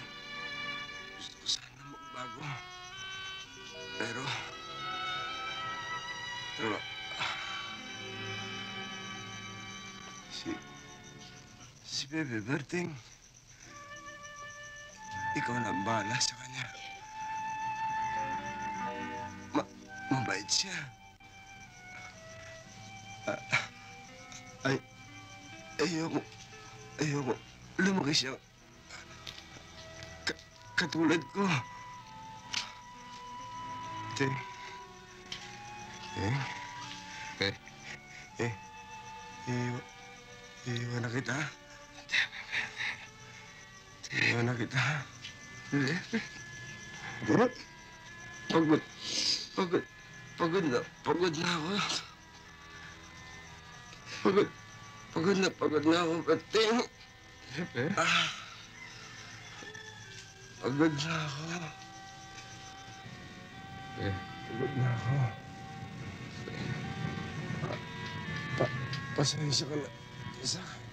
magbago. Pero si Bebe Berting, ikaw na ang bahala sa kanya. Mabait siya. Ayoko lumaki siya katulad ko. Teng. Iwan na kita. Iwan na kita. Pagod na ako. Pagod na ako, Kating. Pagod na ako. Pagod na ako. Pasensya ka na sa akin.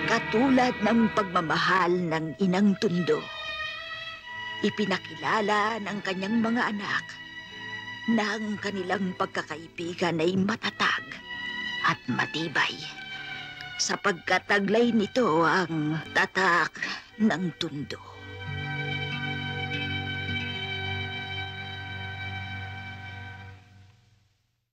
Katulad ng pagmamahal ng inang Tundo, ipinakilala ng kanyang mga anak na ang kanilang pagkakaibigan ay matatag at matibay, sapagkat taglay nito ang tatak ng Tundo.